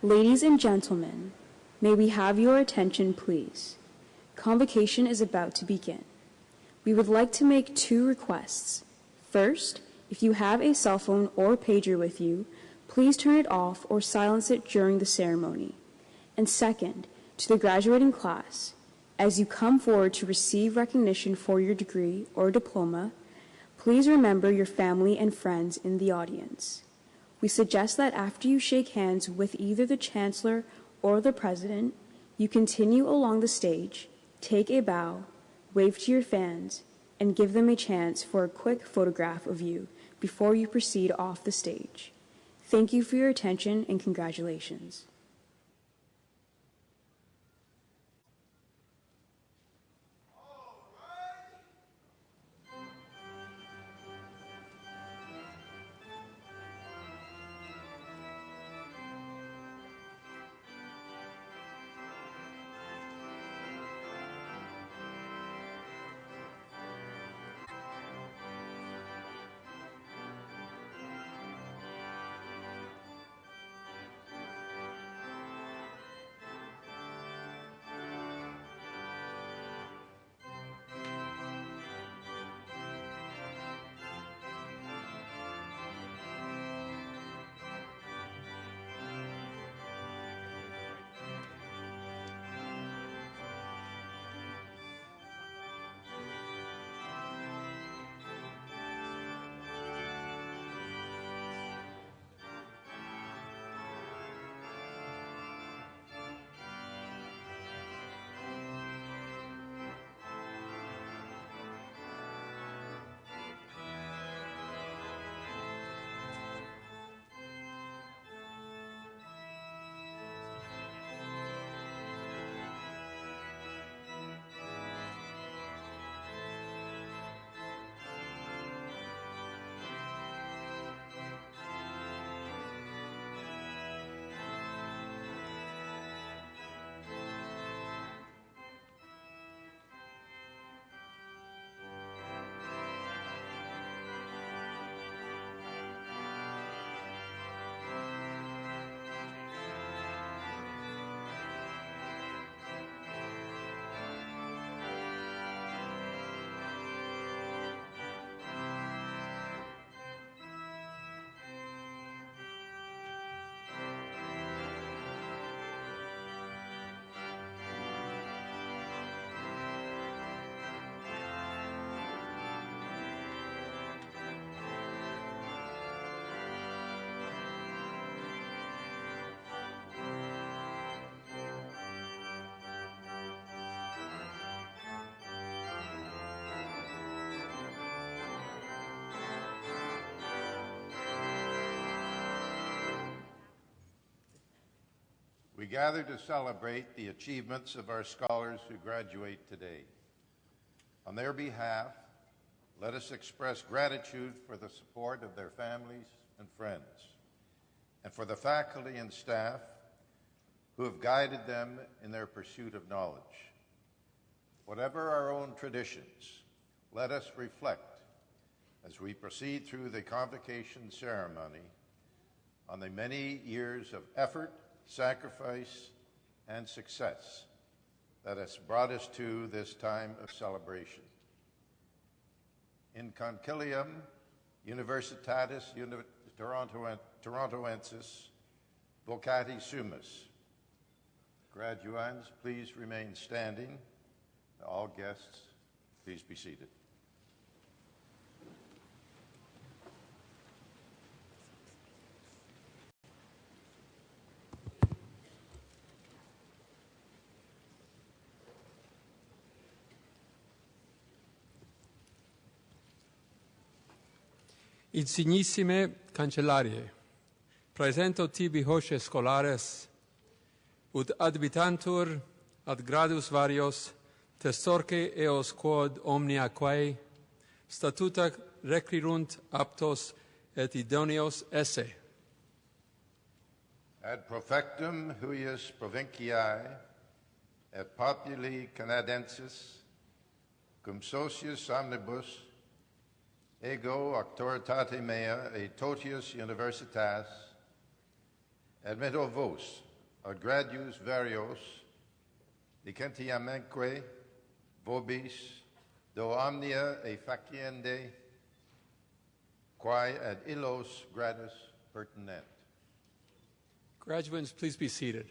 Ladies and gentlemen, may we have your attention, please? Convocation is about to begin. We would like to make 2 requests. First, if you have a cell phone or pager with you, please turn it off or silence it during the ceremony. And second, to the graduating class, as you come forward to receive recognition for your degree or diploma, please remember your family and friends in the audience. We suggest that after you shake hands with either the Chancellor or the President, you continue along the stage, take a bow, wave to your fans, and give them a chance for a quick photograph of you before you proceed off the stage. Thank you for your attention and congratulations. We gather to celebrate the achievements of our scholars who graduate today. On their behalf, let us express gratitude for the support of their families and friends, and for the faculty and staff who have guided them in their pursuit of knowledge. Whatever our own traditions, let us reflect as we proceed through the convocation ceremony on the many years of effort, sacrifice, and success that has brought us to this time of celebration. In concilium Universitatis Torontoensis Vocati Sumus. Graduands, please remain standing. All guests, please be seated. Insignissime cancellarie, presento tibi hoce scholares, ut adbitantur ad gradus varios, testorque eos quod omnia quae, statuta requirunt aptos et idoneos esse. Ad profectum huius provinciae et populi canadensis, cum socius omnibus, ego auctoritate mea et totius universitas, admitto vos ad gradius varios, licentiamenque vobis, do omnia e faciendae, quae ad illos gradus pertinent. Graduates, please be seated.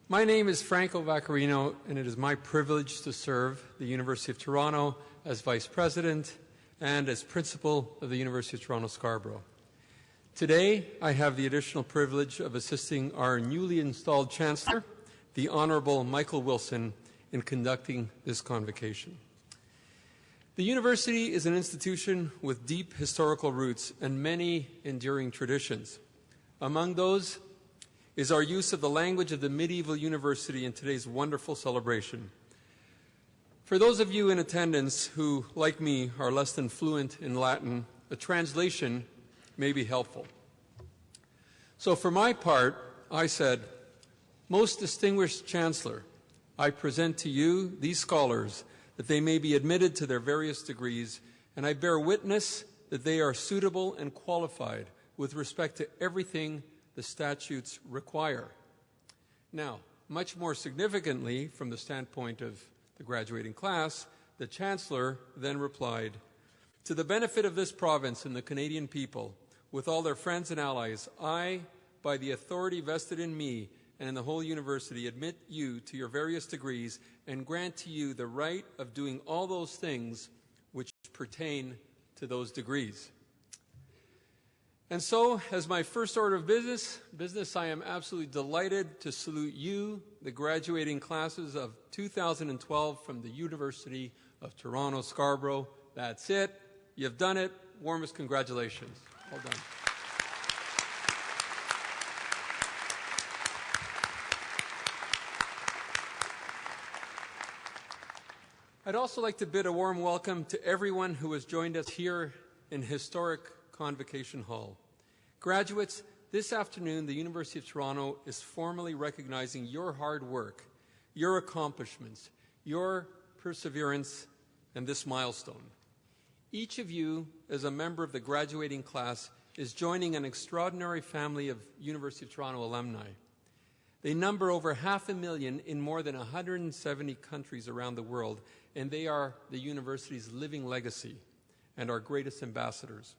My name is Franco Vaccarino, and it is my privilege to serve the University of Toronto as Vice President and as Principal of the University of Toronto Scarborough. Today, I have the additional privilege of assisting our newly installed Chancellor, the Honourable Michael Wilson, in conducting this convocation. The university is an institution with deep historical roots and many enduring traditions. Among those is our use of the language of the medieval university in today's wonderful celebration. For those of you in attendance who, like me, are less than fluent in Latin, a translation may be helpful. So for my part, I said, "Most distinguished Chancellor, I present to you these scholars that they may be admitted to their various degrees, and I bear witness that they are suitable and qualified with respect to everything the statutes require." Now, much more significantly, from the standpoint of the graduating class, the Chancellor then replied, "To the benefit of this province and the Canadian people, with all their friends and allies, I, by the authority vested in me and in the whole university, admit you to your various degrees and grant to you the right of doing all those things which pertain to those degrees." And so, as my first order of business, I am absolutely delighted to salute you, the graduating classes of 2012 from the University of Toronto Scarborough. That's it. You've done it. Warmest congratulations. Well done. I'd also like to bid a warm welcome to everyone who has joined us here in historic Convocation Hall. Graduates, this afternoon the University of Toronto is formally recognizing your hard work, your accomplishments, your perseverance, and this milestone. Each of you, as a member of the graduating class, is joining an extraordinary family of University of Toronto alumni. They number over 500,000 in more than 170 countries around the world, and they are the university's living legacy and our greatest ambassadors.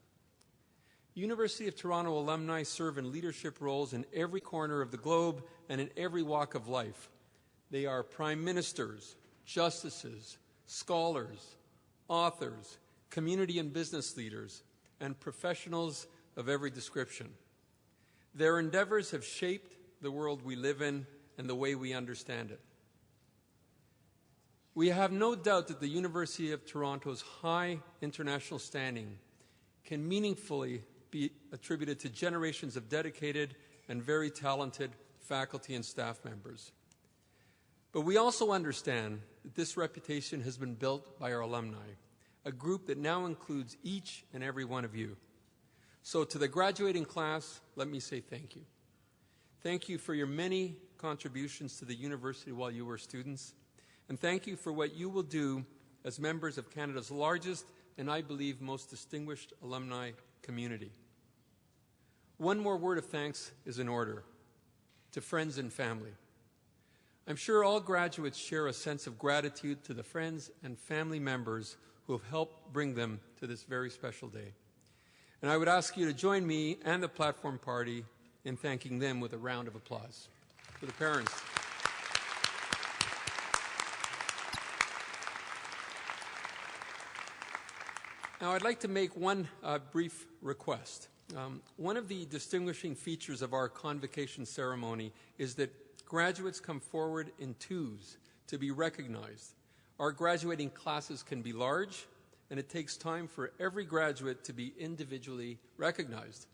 University of Toronto alumni serve in leadership roles in every corner of the globe and in every walk of life. They are prime ministers, justices, scholars, authors, community and business leaders, and professionals of every description. Their endeavors have shaped the world we live in and the way we understand it. We have no doubt that the University of Toronto's high international standing can meaningfully be attributed to generations of dedicated and very talented faculty and staff members. But we also understand that this reputation has been built by our alumni, a group that now includes each and every one of you. So to the graduating class, let me say thank you. Thank you for your many contributions to the university while you were students, and thank you for what you will do as members of Canada's largest and I believe most distinguished alumni community. One more word of thanks is in order. To friends and family. I'm sure all graduates share a sense of gratitude to the friends and family members who have helped bring them to this very special day. And I would ask you to join me and the platform party in thanking them with a round of applause. To the parents. Now, I'd like to make one brief request. One of the distinguishing features of our convocation ceremony is that graduates come forward in twos to be recognized. Our graduating classes can be large, and it takes time for every graduate to be individually recognized.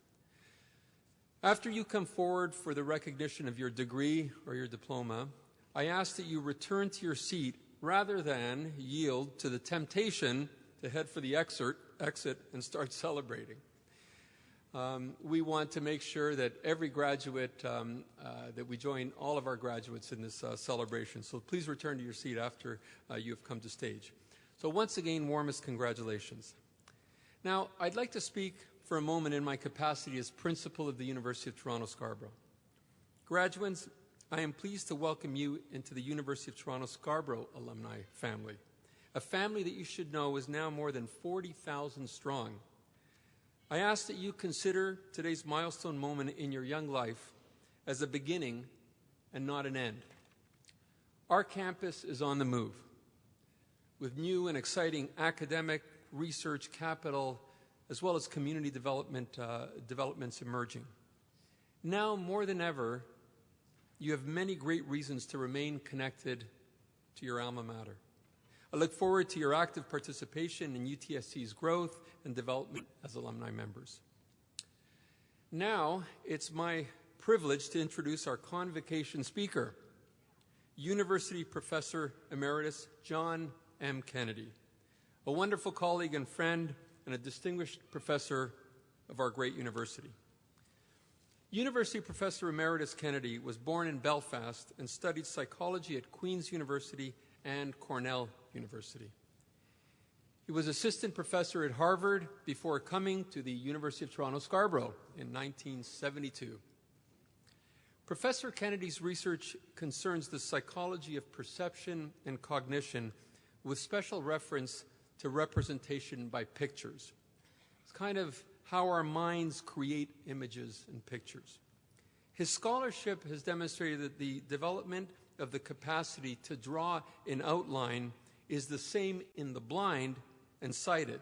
After you come forward for the recognition of your degree or your diploma, I ask that you return to your seat rather than yield to the temptation to head for the exit and start celebrating. We want to make sure that every graduate, that we join all of our graduates in this celebration. So please return to your seat after you have come to stage. So once again, warmest congratulations. Now, I'd like to speak for a moment in my capacity as principal of the University of Toronto, Scarborough. Graduates, I am pleased to welcome you into the University of Toronto Scarborough alumni family, a family that you should know is now more than 40,000 strong. I ask that you consider today's milestone moment in your young life as a beginning and not an end. Our campus is on the move, with new and exciting academic, research, capital, as well as community developments emerging. Now more than ever, you have many great reasons to remain connected to your alma mater. I look forward to your active participation in UTSC's growth and development as alumni members. Now, it's my privilege to introduce our Convocation speaker, University Professor Emeritus John M. Kennedy, a wonderful colleague and friend and a distinguished professor of our great university. University Professor Emeritus Kennedy was born in Belfast and studied psychology at Queen's University and Cornell University. He was assistant professor at Harvard before coming to the University of Toronto Scarborough in 1972. Professor Kennedy's research concerns the psychology of perception and cognition with special reference to representation by pictures. It's kind of how our minds create images and pictures. His scholarship has demonstrated that the development of the capacity to draw in outline is the same in the blind and sighted,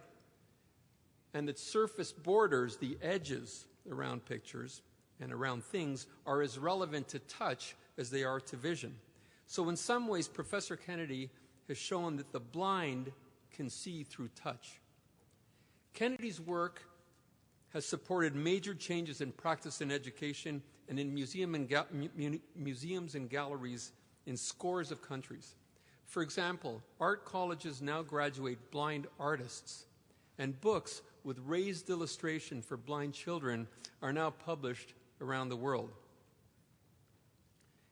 and that surface borders, the edges around pictures and around things, are as relevant to touch as they are to vision. So in some ways, Professor Kennedy has shown that the blind can see through touch. Kennedy's work has supported major changes in practice and education and in museums and galleries in scores of countries. For example, art colleges now graduate blind artists, and books with raised illustration for blind children are now published around the world.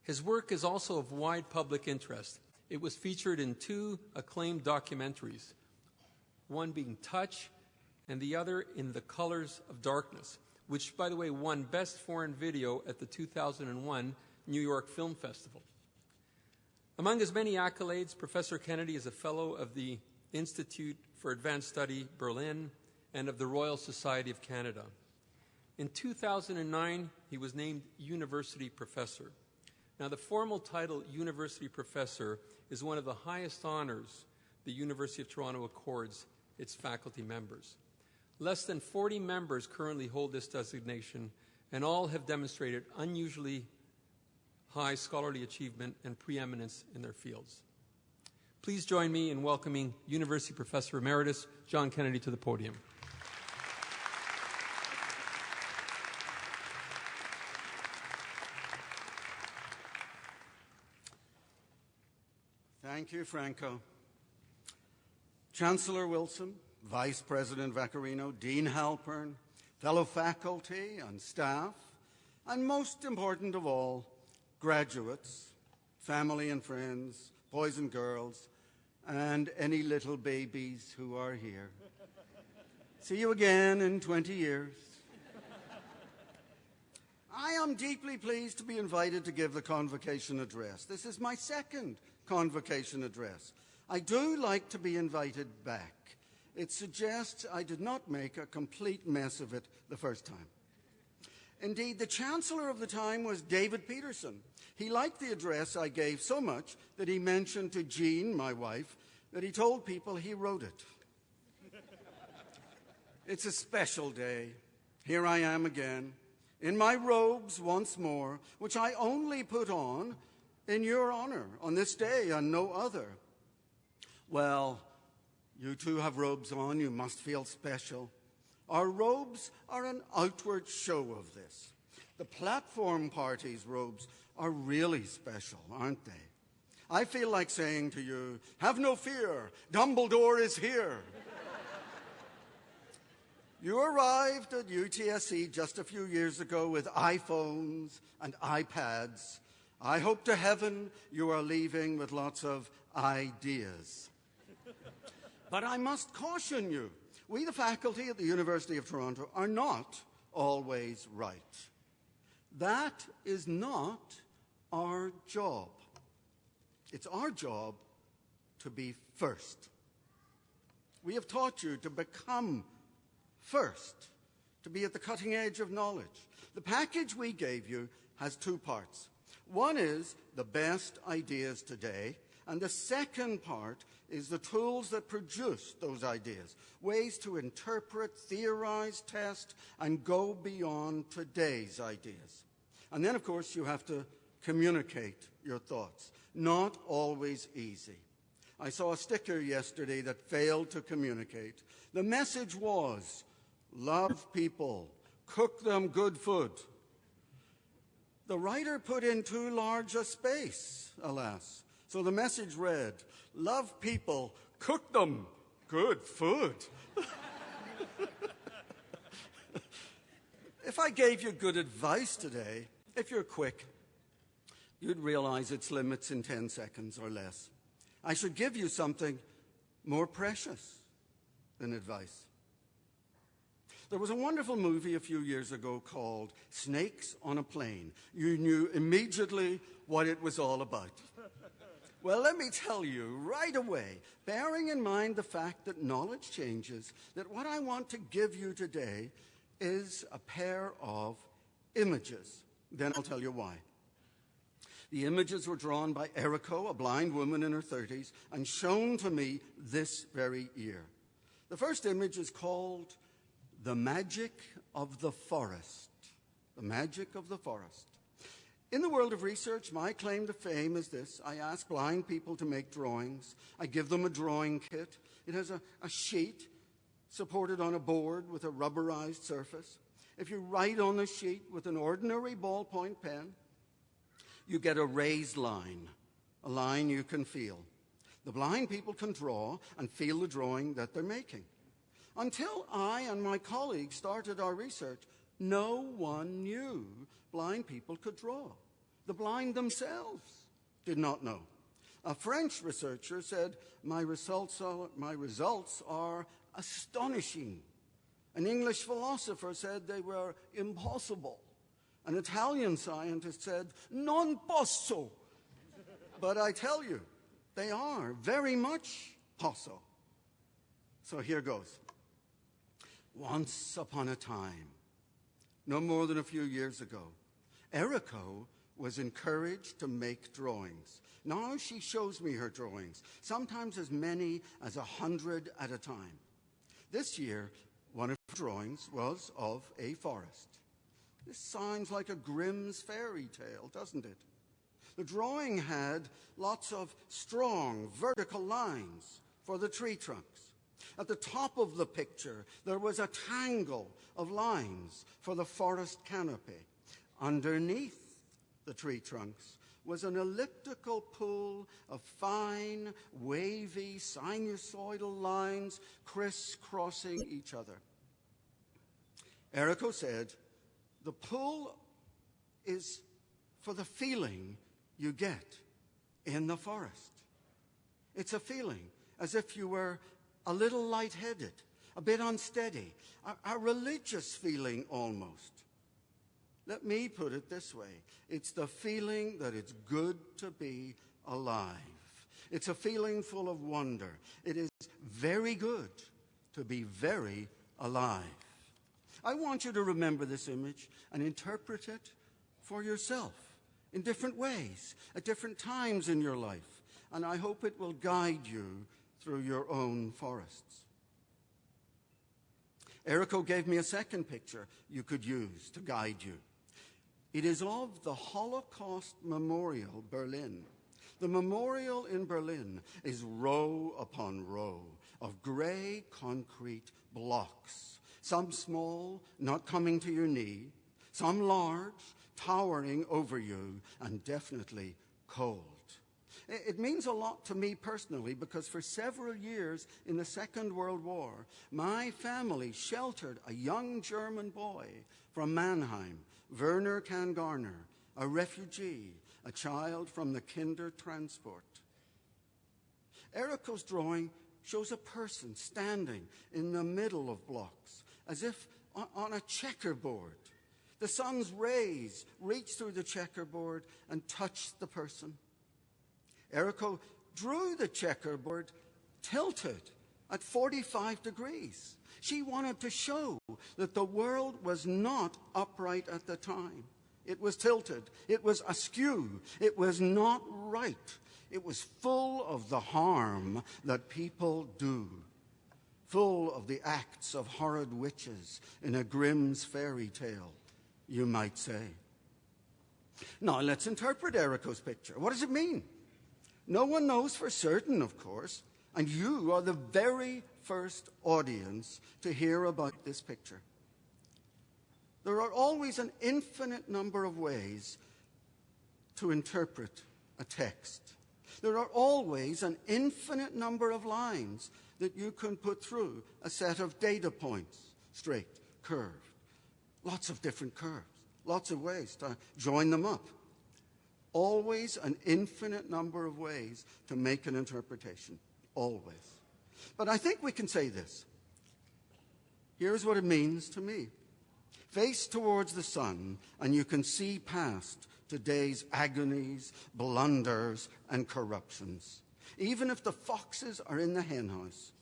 His work is also of wide public interest. It was featured in 2 acclaimed documentaries, one being Touch and the other in The Colors of Darkness, which, by the way, won Best Foreign Video at the 2001 New York Film Festival. Among his many accolades, Professor Kennedy is a fellow of the Institute for Advanced Study, Berlin, and of the Royal Society of Canada. In 2009, he was named University Professor. Now, the formal title University Professor is one of the highest honors the University of Toronto accords its faculty members. Less than 40 members currently hold this designation, and all have demonstrated unusually high scholarly achievement and preeminence in their fields. Please join me in welcoming University Professor Emeritus John Kennedy to the podium. Thank you, Franco. Chancellor Wilson, Vice President Vaccarino, Dean Halpern, fellow faculty and staff, and most important of all, graduates, family and friends, boys and girls, and any little babies who are here. See you again in 20 years. I am deeply pleased to be invited to give the Convocation address. This is my second Convocation address. I do like to be invited back. It suggests I did not make a complete mess of it the first time. Indeed, the Chancellor of the time was David Peterson. He liked the address I gave so much that he mentioned to Jean, my wife, that he told people he wrote it. It's a special day. Here I am again, in my robes once more, which I only put on in your honor on this day and no other. Well, you too have robes on. You must feel special. Our robes are an outward show of this. The platform party's robes are really special, aren't they? I feel like saying to you, have no fear, Dumbledore is here. You arrived at UTSC just a few years ago with iPhones and iPads. I hope to heaven you are leaving with lots of ideas. But I must caution you, We, the faculty at the University of Toronto, are not always right. That is not our job. It's our job to be first. We have taught you to become first, to be at the cutting edge of knowledge. The package we gave you has two parts. One is the best ideas today, and the second part is the tools that produce those ideas, ways to interpret, theorize, test, and go beyond today's ideas. And then, of course, you have to communicate your thoughts. Not always easy. I saw a sticker yesterday that failed to communicate. The message was, love people, cook them good food. The writer put in too large a space, alas. So the message read, love people, cook them good food. If I gave you good advice today, if you're quick, you'd realize its limits in 10 seconds or less. I should give you something more precious than advice. There was a wonderful movie a few years ago called Snakes on a Plane. You knew immediately what it was all about. Well, let me tell you right away, bearing in mind the fact that knowledge changes, that what I want to give you today is a pair of images. Then I'll tell you why. The images were drawn by Eriko, a blind woman in her 30s, and shown to me this very year. The first image is called The Magic of the Forest. The Magic of the Forest. In the world of research, my claim to fame is this. I ask blind people to make drawings. I give them a drawing kit. It has a sheet supported on a board with a rubberized surface. If you write on the sheet with an ordinary ballpoint pen, you get a raised line, a line you can feel. The blind people can draw and feel the drawing that they're making. Until I and my colleagues started our research, no one knew blind people could draw. The blind themselves did not know. A French researcher said, my results are astonishing. An English philosopher said they were impossible. An Italian scientist said, non posso. But I tell you, they are very much posso. So here goes. Once upon a time, no more than a few years ago, Eriko was encouraged to make drawings. Now she shows me her drawings, sometimes as many as 100 at a time. This year, one of her drawings was of a forest. This sounds like a Grimm's fairy tale, doesn't it? The drawing had lots of strong vertical lines for the tree trunks. At the top of the picture, there was a tangle of lines for the forest canopy. Underneath the tree trunks was an elliptical pool of fine, wavy, sinusoidal lines crisscrossing each other. Eriko said, the pool is for the feeling you get in the forest. It's a feeling as if you were a little lightheaded, a bit unsteady, a religious feeling almost. Let me put it this way. It's the feeling that it's good to be alive. It's a feeling full of wonder. It is very good to be very alive. I want you to remember this image and interpret it for yourself in different ways, at different times in your life. And I hope it will guide you through your own forests. Eriko gave me a second picture you could use to guide you. It is of the Holocaust Memorial, Berlin. The memorial in Berlin is row upon row of gray concrete blocks, some small, not coming to your knee, some large, towering over you, and definitely cold. It means a lot to me personally because for several years in the Second World War, my family sheltered a young German boy from Mannheim, Werner Kangarner, a refugee, a child from the Kinder transport. Eriko's drawing shows a person standing in the middle of blocks, as if on a checkerboard. The sun's rays reach through the checkerboard and touch the person. Errico drew the checkerboard tilted at 45 degrees. She wanted to show that the world was not upright at the time. It was tilted. It was askew. It was not right. It was full of the harm that people do, full of the acts of horrid witches in a Grimm's fairy tale, you might say. Now, let's interpret Errico's picture. What does it mean? No one knows for certain, of course, and you are the very first audience to hear about this picture. There are always an infinite number of ways to interpret a text. There are always an infinite number of lines that you can put through a set of data points, straight, curved, lots of different curves, lots of ways to join them up. Always an infinite number of ways to make an interpretation, always. But I think we can say this. Here's what it means to me. Face towards the sun, and you can see past today's agonies, blunders, and corruptions. Even if the foxes are in the henhouse,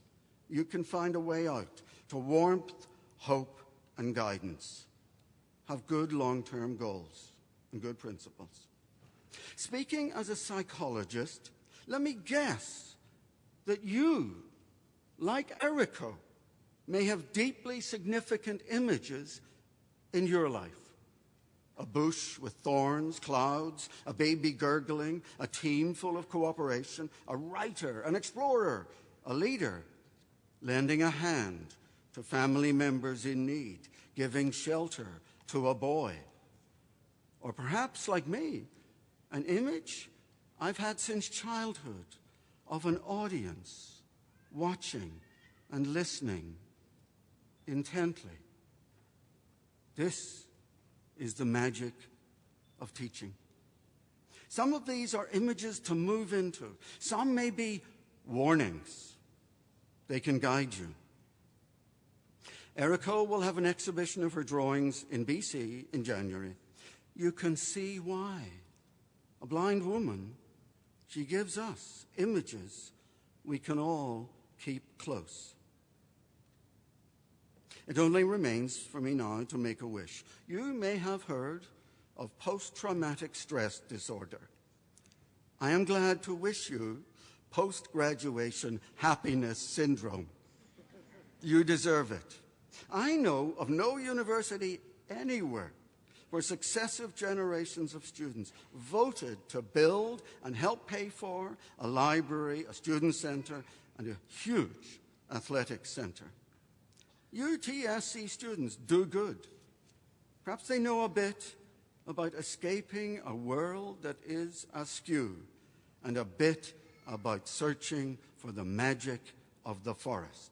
you can find a way out to warmth, hope, and guidance. Have good long-term goals and good principles. Speaking as a psychologist, let me guess that you, like Errico, may have deeply significant images in your life. A bush with thorns, clouds, a baby gurgling, a team full of cooperation, a writer, an explorer, a leader, lending a hand to family members in need, giving shelter to a boy. Or perhaps, like me, an image I've had since childhood of an audience watching and listening intently. This is the magic of teaching. Some of these are images to move into. Some may be warnings. They can guide you. Errico will have an exhibition of her drawings in BC in January. You can see why. A blind woman, she gives us images we can all keep close. It only remains for me now to make a wish. You may have heard of post-traumatic stress disorder. I am glad to wish you post-graduation happiness syndrome. You deserve it. I know of no university anywhere where successive generations of students voted to build and help pay for a library, a student center, and a huge athletic center. UTSC students do good. Perhaps they know a bit about escaping a world that is askew and a bit about searching for the magic of the forest.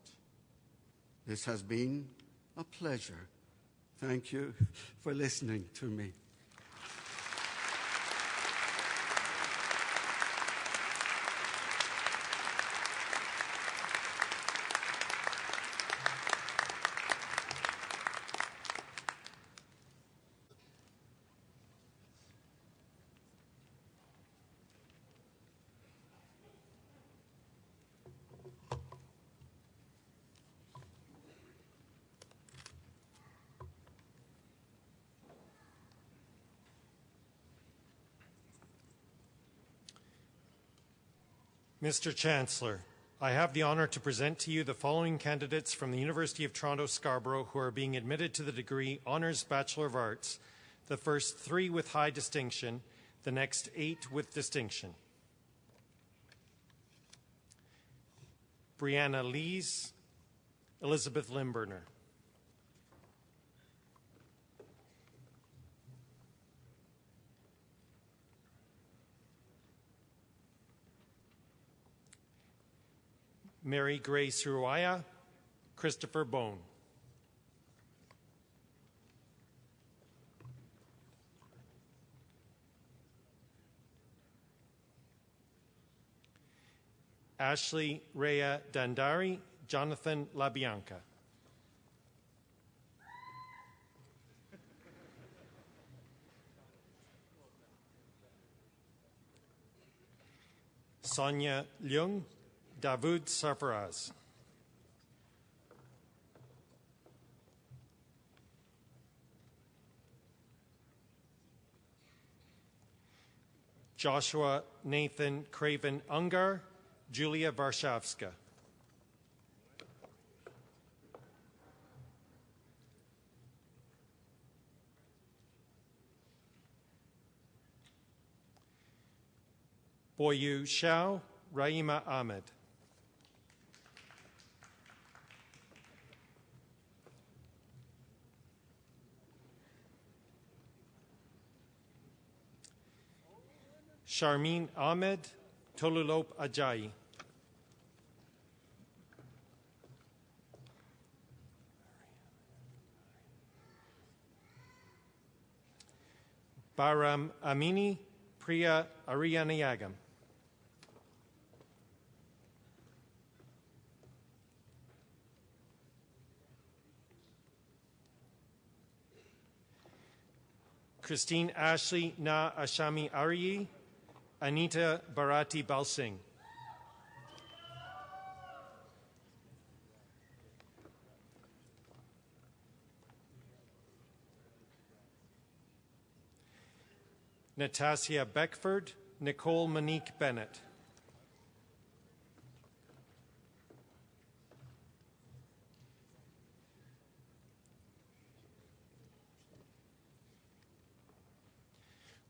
This has been a pleasure. Thank you for listening to me. Mr. Chancellor, I have the honor to present to you the following candidates from the University of Toronto, Scarborough, who are being admitted to the degree Honours Bachelor of Arts, the first 3 with high distinction, the next 8 with distinction. Brianna Lees, Elizabeth Limburner. Mary Grace Ruaya, Christopher Bone. Ashley Rhea Dandari, Jonathan LaBianca. Sonia Leung, Dawood Sarfaraz. Joshua Nathan Craven Ungar, Julia Varshavska. Boyu Shao, Raima Ahmed. Sharmeen Ahmed, Tolulop Ajayi. Baram Amini, Priya Ariyanayagam. Christine Ashley Na Ashami Ariyi, Anita Bharati Balsingh. Natasha Beckford, Nicole Monique Bennett.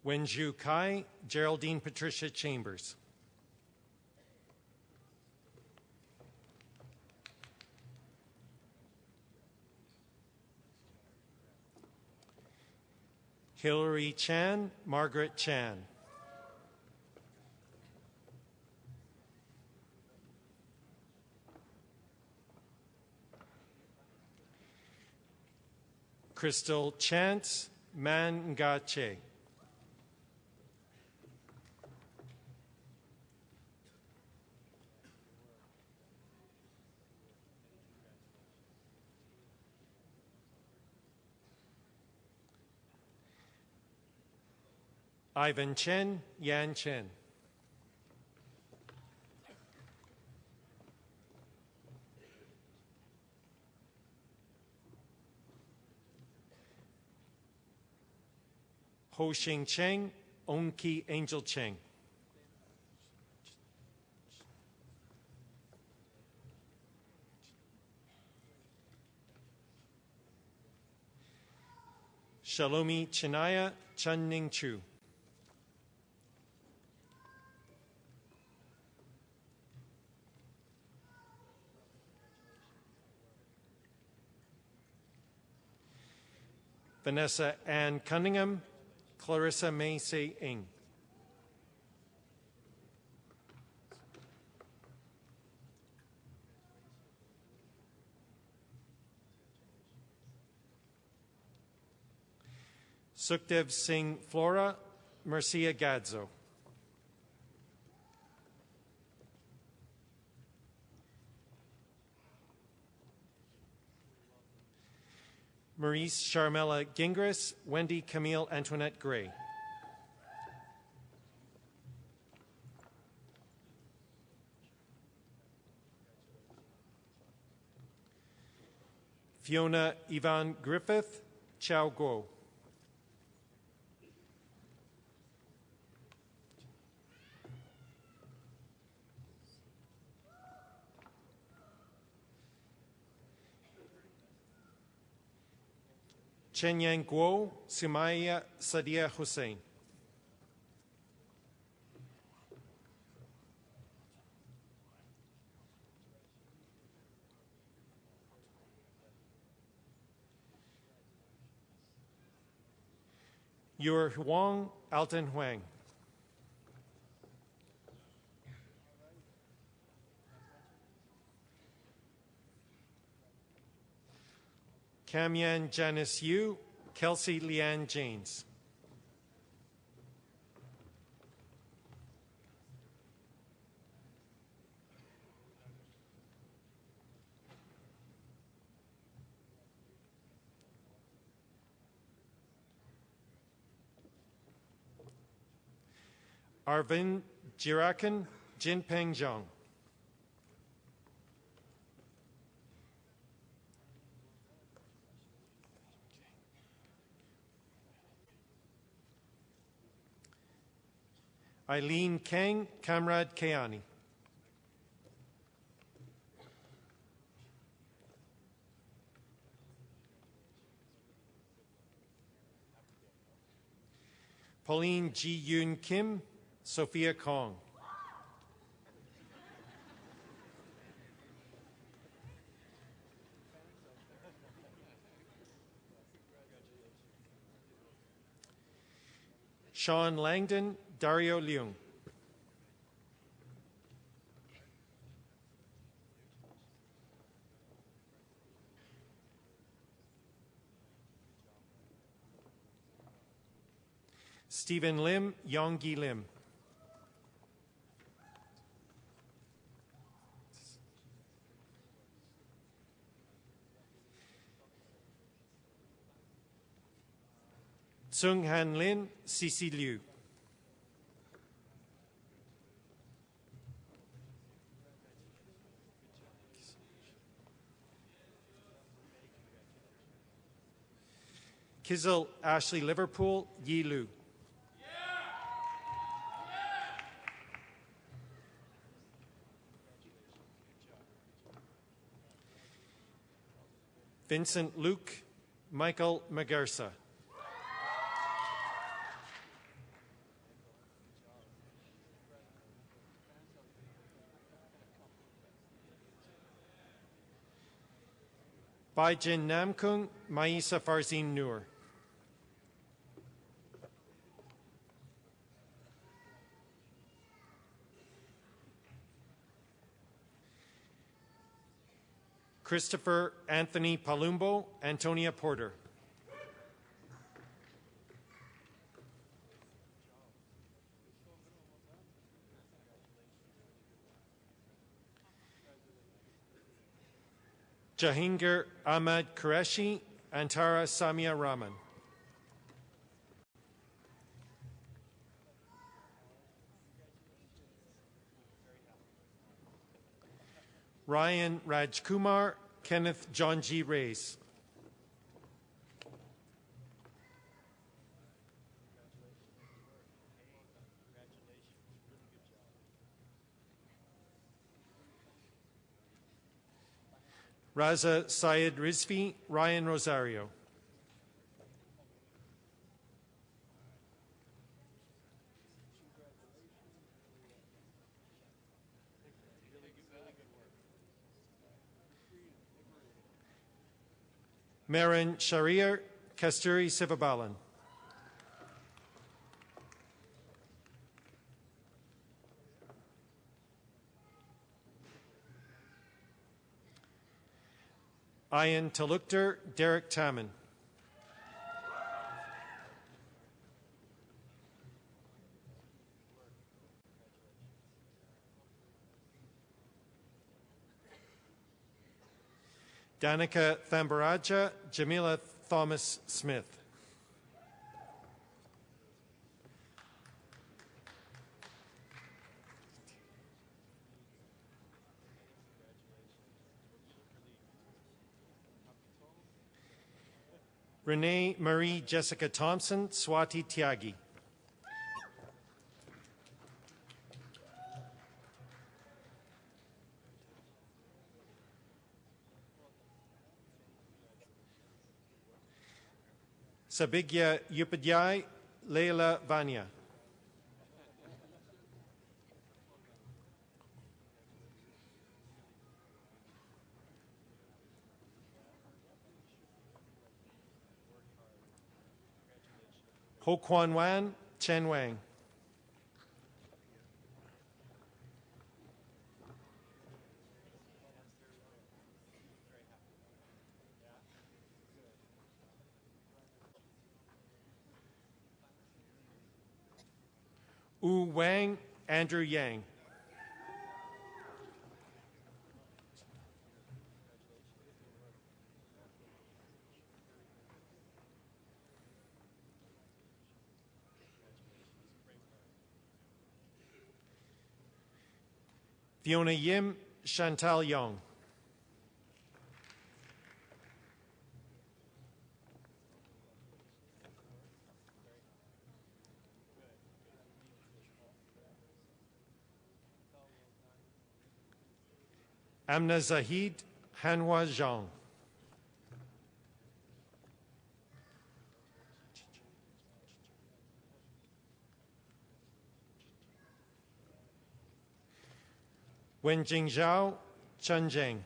Wenju Kai, Geraldine Patricia Chambers. Hillary Chan, Margaret Chan. Crystal Chance, Man Ngache. Ivan Chen, Yan Chen. Ho Xing Cheng, On Ki Angel Cheng. Shalomi Chinaya, Chun Ning Chu. Vanessa Ann Cunningham, Clarissa May Se Ing. Sukhdev Singh Flora, Marcia Gadzo. Maurice Charmella Gingras, Wendy Camille Antoinette Gray. Fiona Yvonne Griffith, Chow Guo. Chen Yang Guo, Sumaya Sadia Hussein. Yor Huang, Alton Huang. Kamyan Janice Yu, Kelsey Leanne Janes. Arvind Jirakan Jinpeng Zhang. Eileen Kang Kamrad Kayani. Pauline Ji Yoon Kim, Sophia Kong. Sean Langdon, Dario Leung. Stephen Lim, Yonggi Lim. Sung Han Lin, Cici Liu. Kizil Ashley Liverpool, Yi Lu. Vincent Luke, Michael Magersa. Baijin Namkung, Maisa Farzin Noor. Christopher Anthony Palumbo, Antonia Porter. Jahingir Ahmad Qureshi, Antara Samia Rahman. Ryan Rajkumar, Kenneth John G. Reyes. Raza Syed Rizvi, Ryan Rosario. Marin Shariar, Kasturi Sivabalan. Ian Talukder, Derek Tamman. Danica Thambaraja, Jamila Thomas Smith. Renee Marie Jessica Thompson, Swati Tyagi. Sabigya Upadhyay, Leila Vanya. Ho Kwan Wan, Chen Wang. Wu Wang, Andrew Yang. Fiona Yim, Chantal Young. Amna Zahid Hanwa Zhang. Wenjing Zhao Chen Zheng.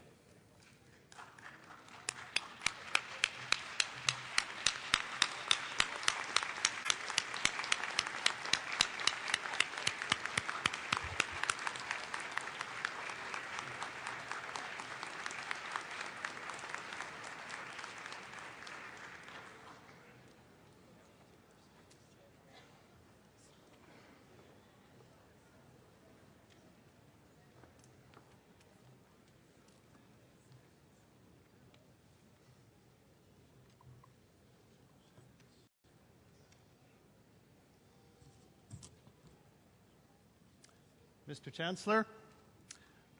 Mr. Chancellor,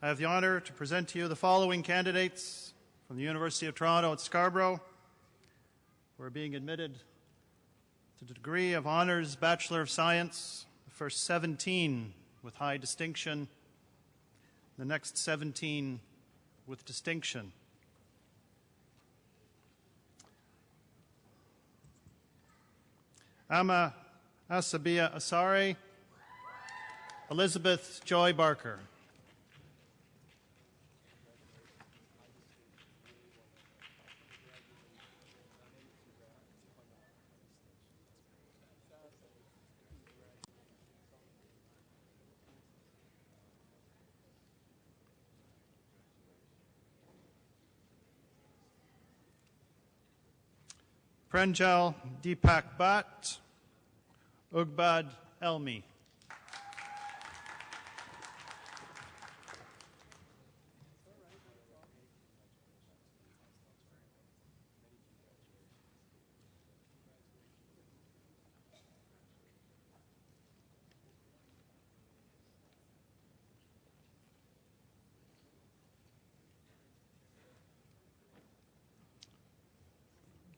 I have the honor to present to you the following candidates from the University of Toronto at Scarborough who are being admitted to the degree of Honours Bachelor of Science, the first 17 with high distinction, the next 17 with distinction. Ama Asabia Asare, Elizabeth Joy Barker. Pranjal Deepak Bhatt, Ugbad Elmi.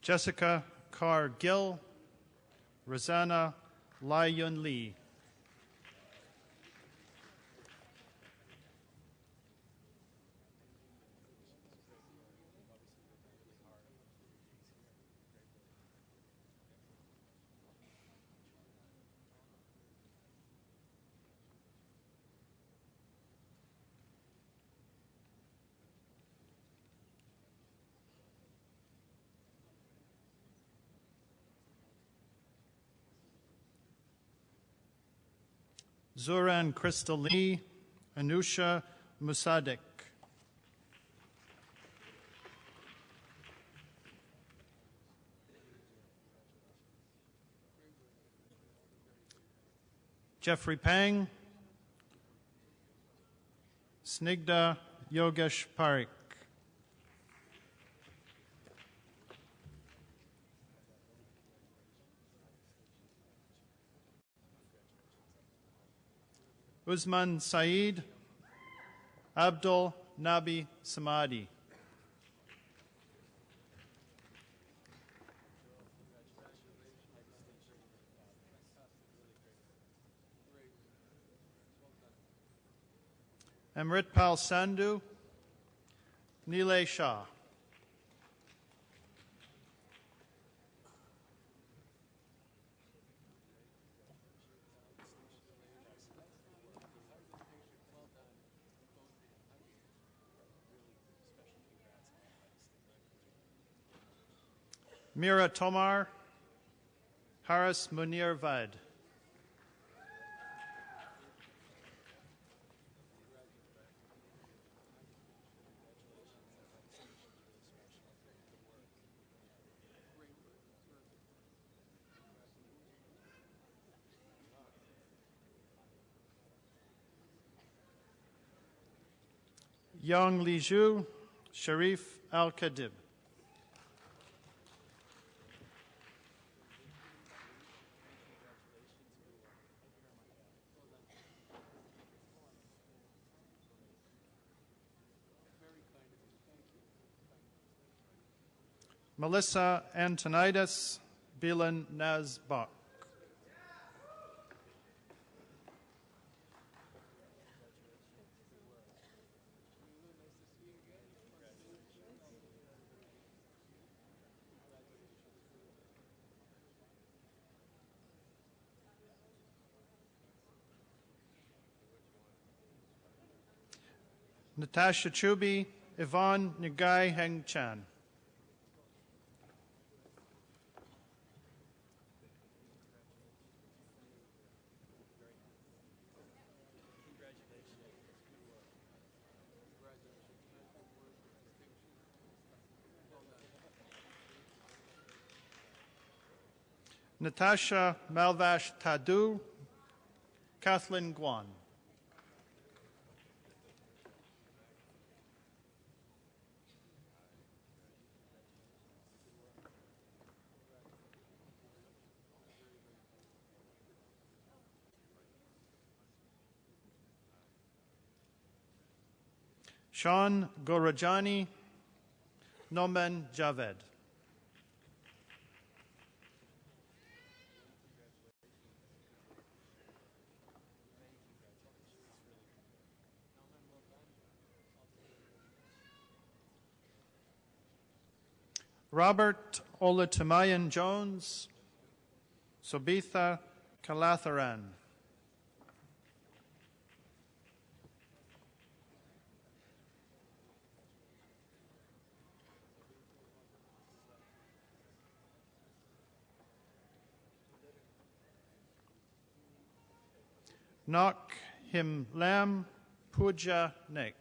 Jessica Carr-Gill, Rosanna Lai-Yun Lee. Zuran Crystal Lee, Anusha Musadik. Jeffrey Pang, Snigdha Yogesh Parikh. Usman Saeed, Abdul Nabi Samadi. Amritpal Sandhu, Nilay Shah. Mira Tomar, Haris Munir Vad. Yang Liju, Sharif Al-Kadib. Melissa Antonides Bilan Nazbach. Natasha Chubi, Yvonne Nguyen Heng Chan. Natasha Malvash Tadu, Kathleen Guan. Sean Gorajani, Nomen Javed. Robert Olatumayan Jones, Sobitha Kalatharan. Nok Him Lam Puja Nek.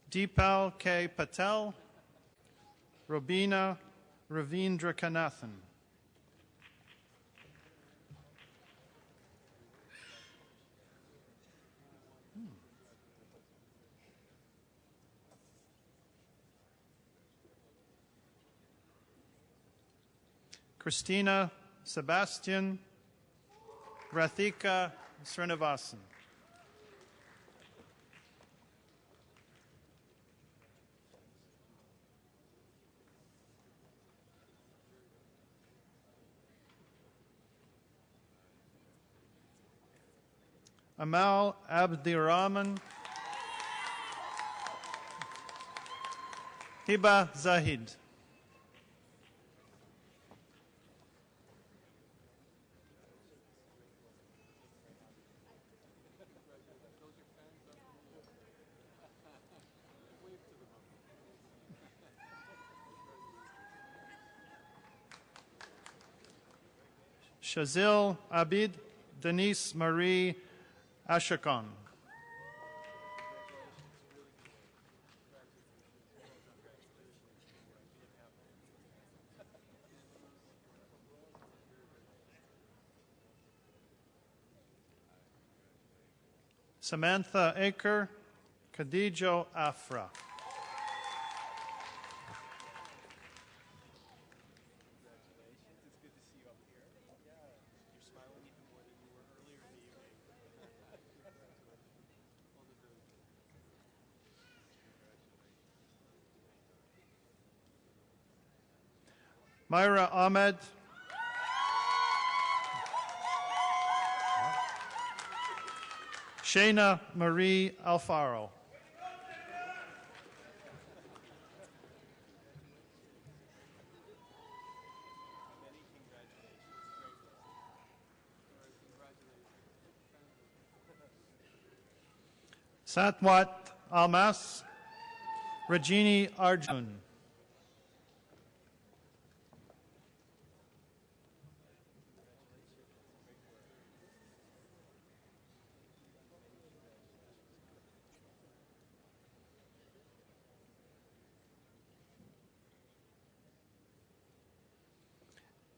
Deepal K. Patel, Robina Ravindra Kanathan. Christina Sebastian, Rathika Srinivasan. Amal Abdirahman, Hiba Zahid. Shazil Abid Denise Marie Ashakon. Samantha Aker, Khadijo Afra. Myra Ahmed, Shayna Marie Alfaro. Satwat Almas, Rajini Arjun.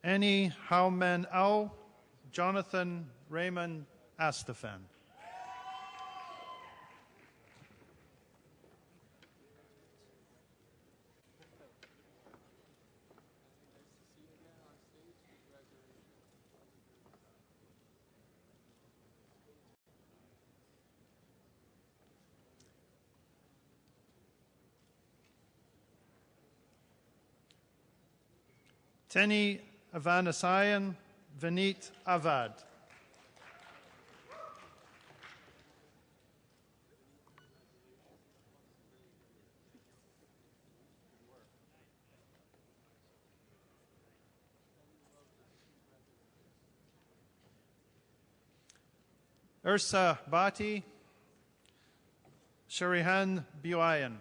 Annie Hauman Au, Jonathan Raymond Astafan. Teni Avanasayan Vineet Avad. Ursa Bhati Sharihan Buayan.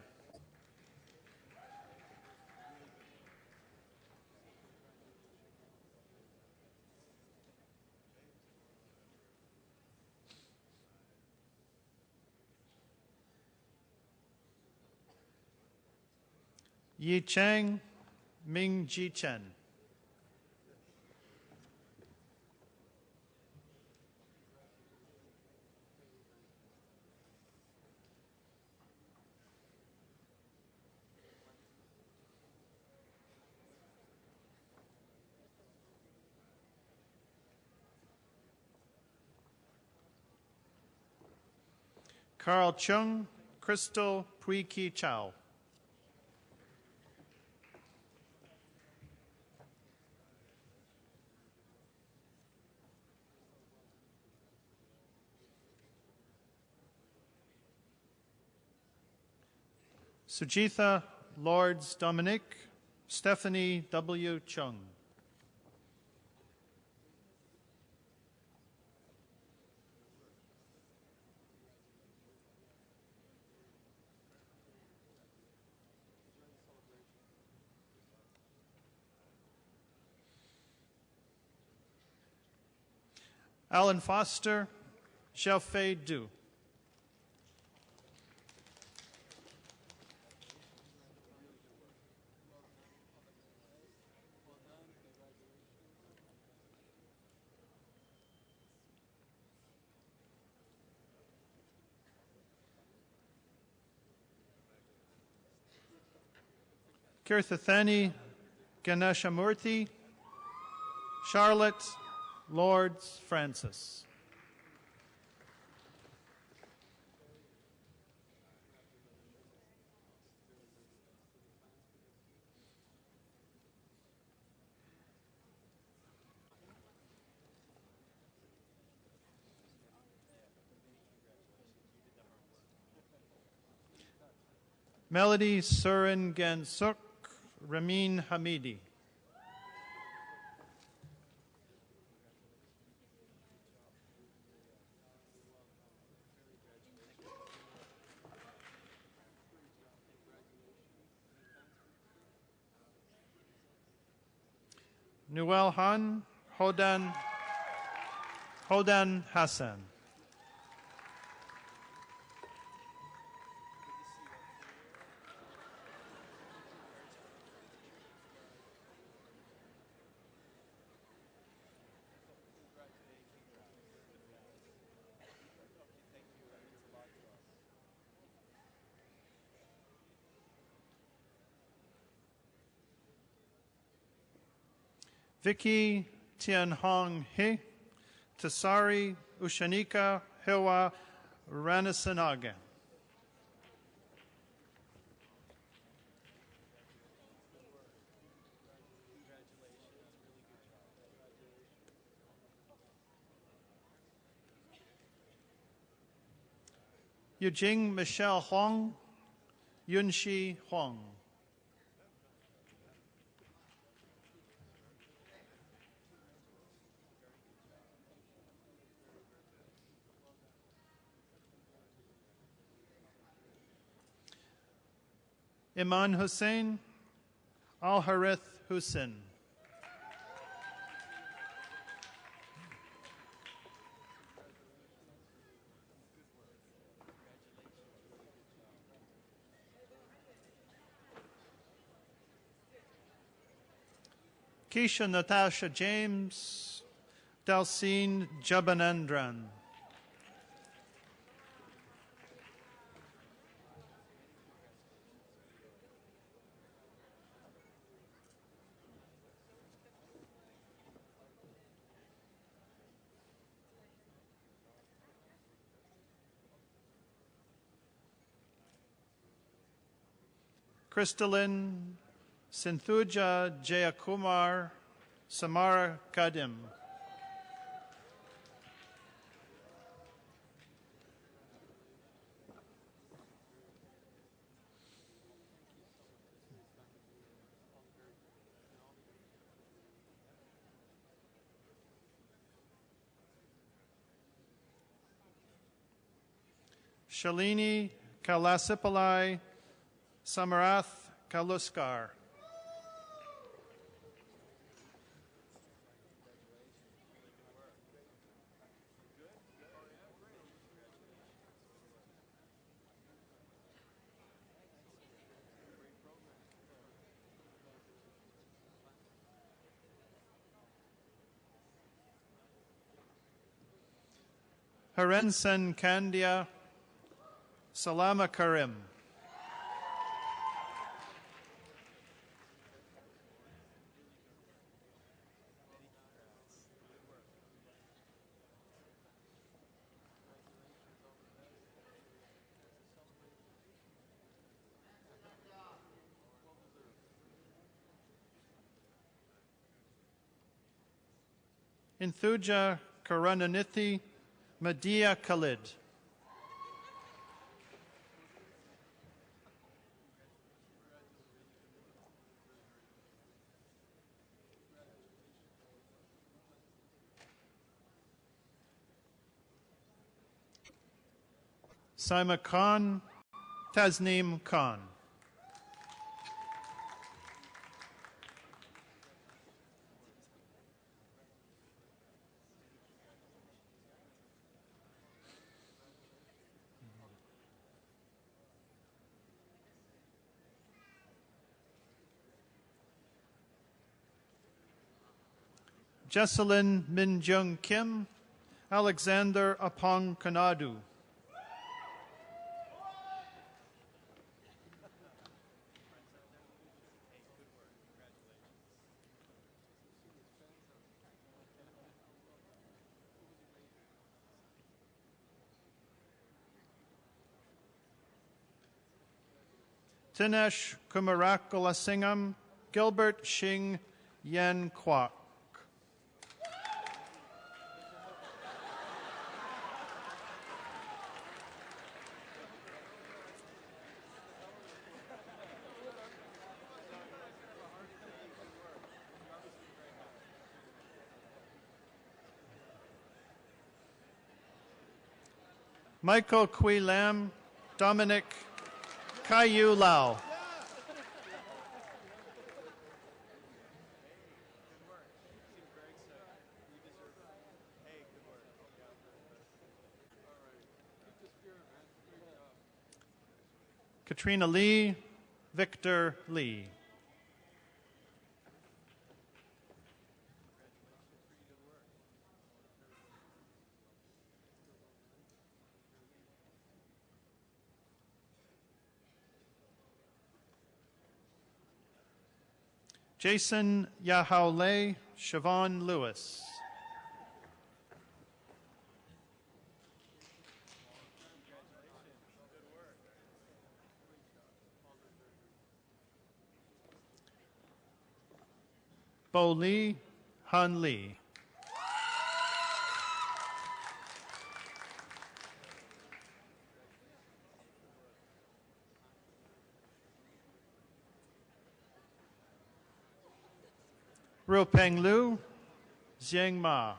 Yi Cheng Ming Ji Chen. Carl Chung, Crystal Pui Ki Chow. Sujitha Lords Dominic, Stephanie W. Chung. Alan Foster, Xiaofei Du. Kirthathani Ganeshamurthy, Charlotte Lords Francis. Melody Surin Gansuk, Ramin Hamidi. Nuel Han, Hodan Hassan. Vicky Tianhong He, Tasari Ushanika Hewa Ranasanaga. Yujing Michelle Huang, Yunxi Huang. Iman Hussein, Al Harith Hussein. Keisha Natasha James, Dalcine Jabanandran. Crystalline Sinthuja Jayakumar Samara Kadim. Shalini Kalasipalai Samarath Kaluskar. Harensen Kandia Salama Karim. Inthuja Karunanithi Madhya Khalid. Saima Khan, Tasneem Khan. Jesselyn Minjung Kim, Alexander Apong Kanadu. Tinesh Kumarakulasingam, Gilbert Shing Yen Kwok. Michael Kui Lam, Dominic Caillou Lau. Katrina Lee, Victor Lee. Jason Yahaule, Siobhan Lewis. Bo Lee, Han Lee. Ruopeng Lu, Jiang Ma.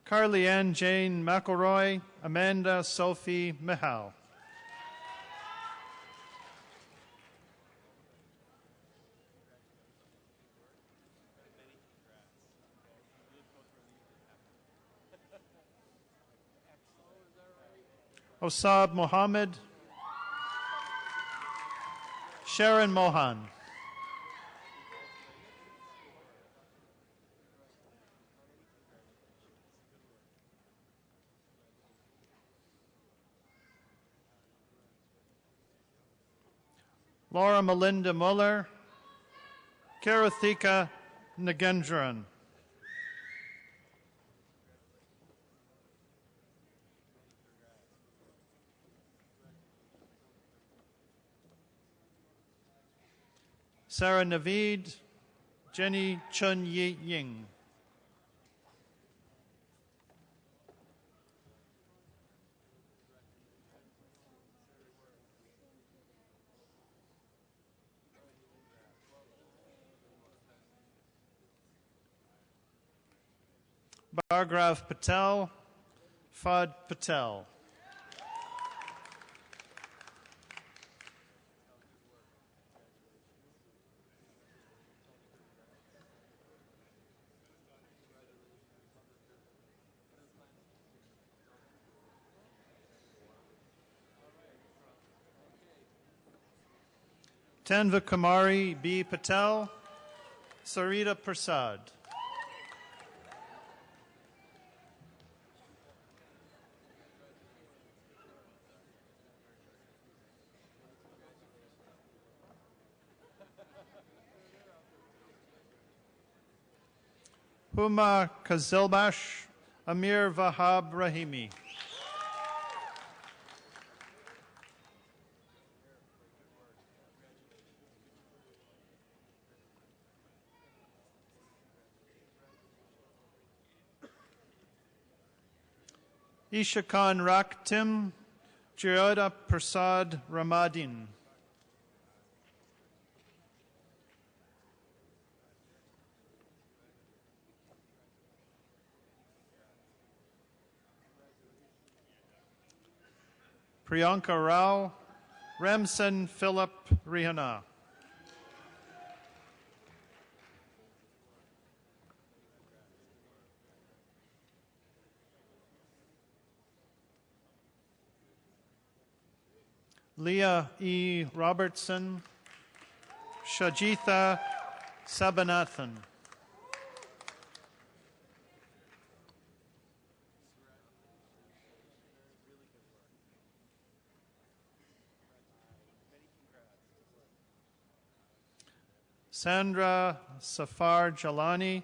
Carly Ann Jane McElroy, Amanda Sophie Mihal. Osab Mohammed, Sharon Mohan. Laura Melinda Muller, Karathika Nagendran. Sarah Naveed, Jenny Chun Yi Ying. Bhargav Patel, Fad Patel. Tanva Kumari B. Patel, Sarita Prasad. Huma Kazilbash, Amir Vahab Rahimi. Ishakan Raktim, Jyoda Prasad Ramadin. Priyanka Rao, Ramsen Philip Rihana. Leah E. Robertson, Shajitha Sabanathan. Sandra Safar Jalani,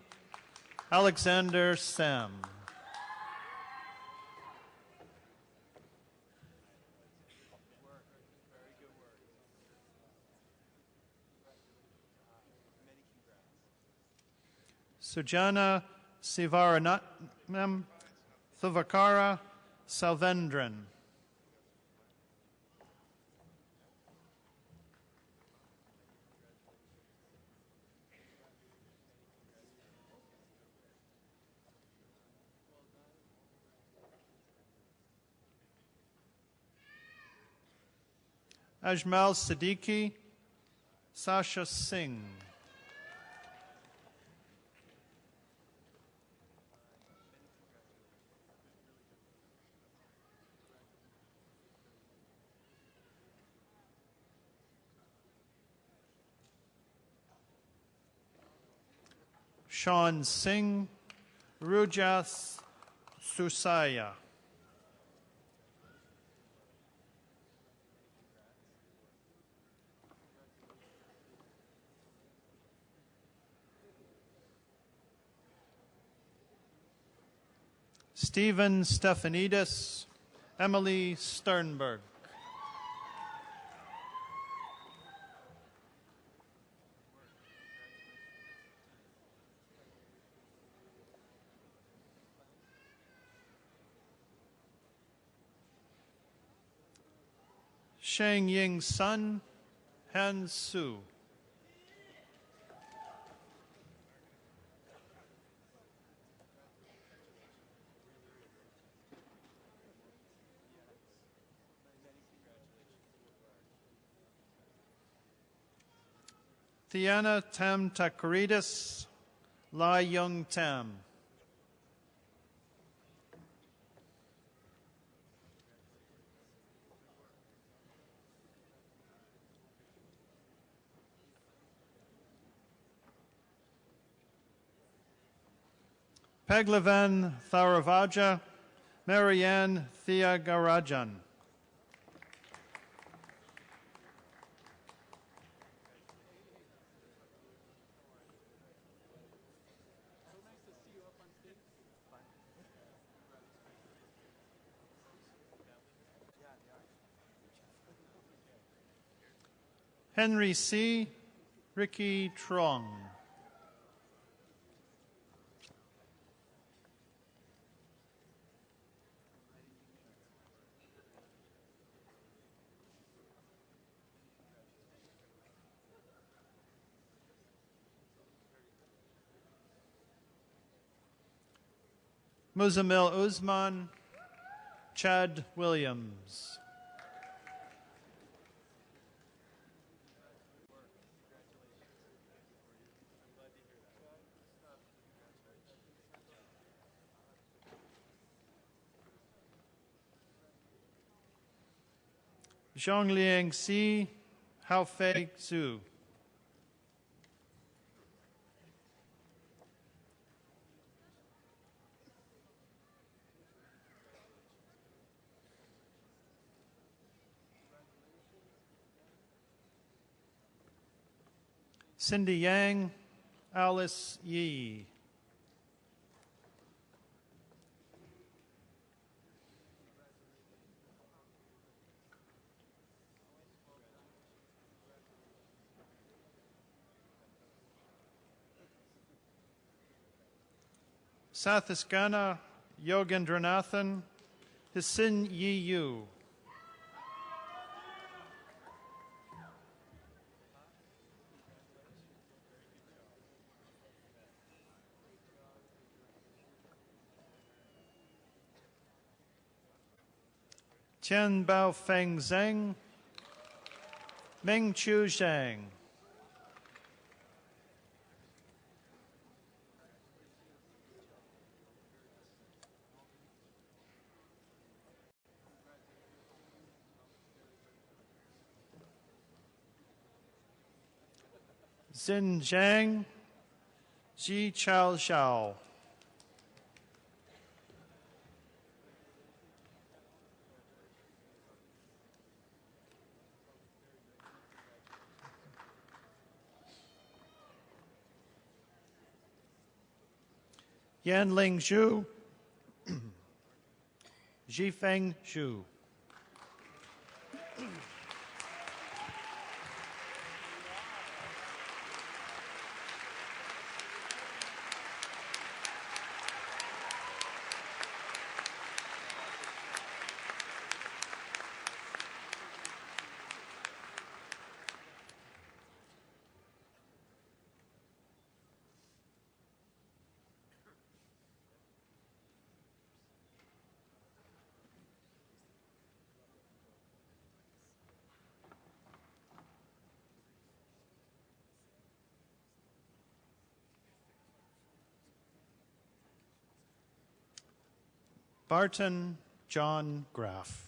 Alexander Sam. Sujana Sivaranatnam Thuvakara Salvendran. Ajmal Siddiqui, Sasha Singh. Sean Singh, Rujas Susaya. Stephen Stefanidis, Emily Sternberg. Shang Ying Sun, Han Su. Thiana Tam Takridis, Lai Young Tam. Paglavan Tharavaja, Marianne Thiagarajan. Henry C. Ricky Trong. Muzamil Usman, Chad Williams. Zhongliang Si, Haofei Zhu. Cindy Yang, Alice Yi. Sathiskana Yogendranathan, Hisin Yi Yu. Tian Bao Feng Zheng, Meng Chu Zhang. Xin Zhang, Ji Chao Xiao. Yanling Zhu, Zhifeng Zhu. Barton John Graff.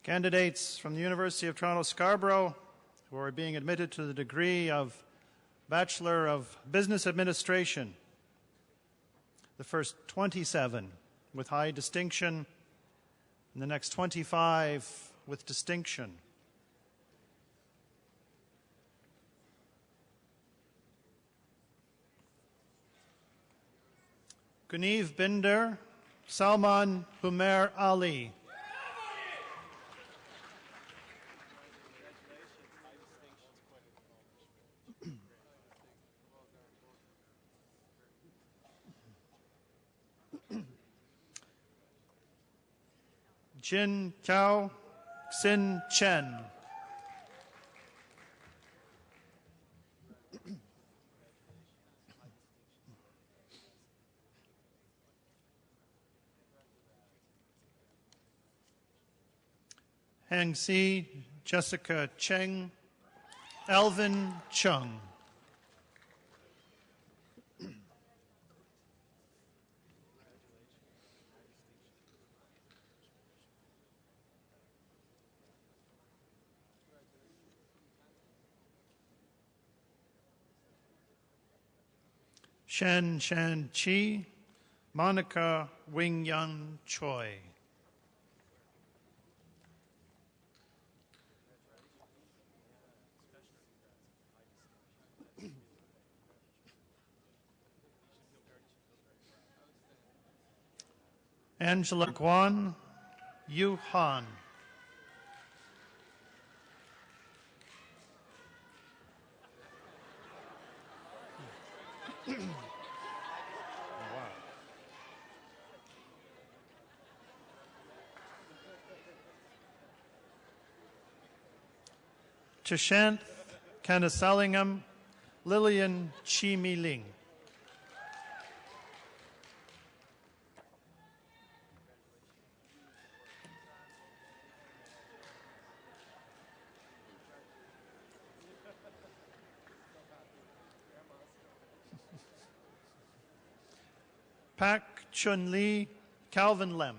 Candidates from the University of Toronto Scarborough who are being admitted to the degree of Bachelor of Business Administration. The first 27 with high distinction, and the next 25 with distinction. Guneev Binder, Salman Humair Ali. Jin Cao Xin Chen. Hang Si Jessica Cheng. Alvin Chung. Shan Shan Chi, Monica Wing Yun Choi. Angela Guan Yu Han. Chashanth Kanasalingam Lillian Chi-Mi-Ling. Pak Chun Lee Calvin Lem.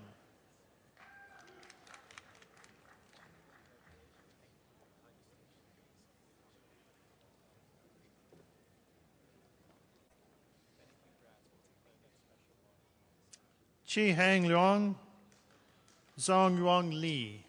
Chi Hang Leong Zong Yuan Lee.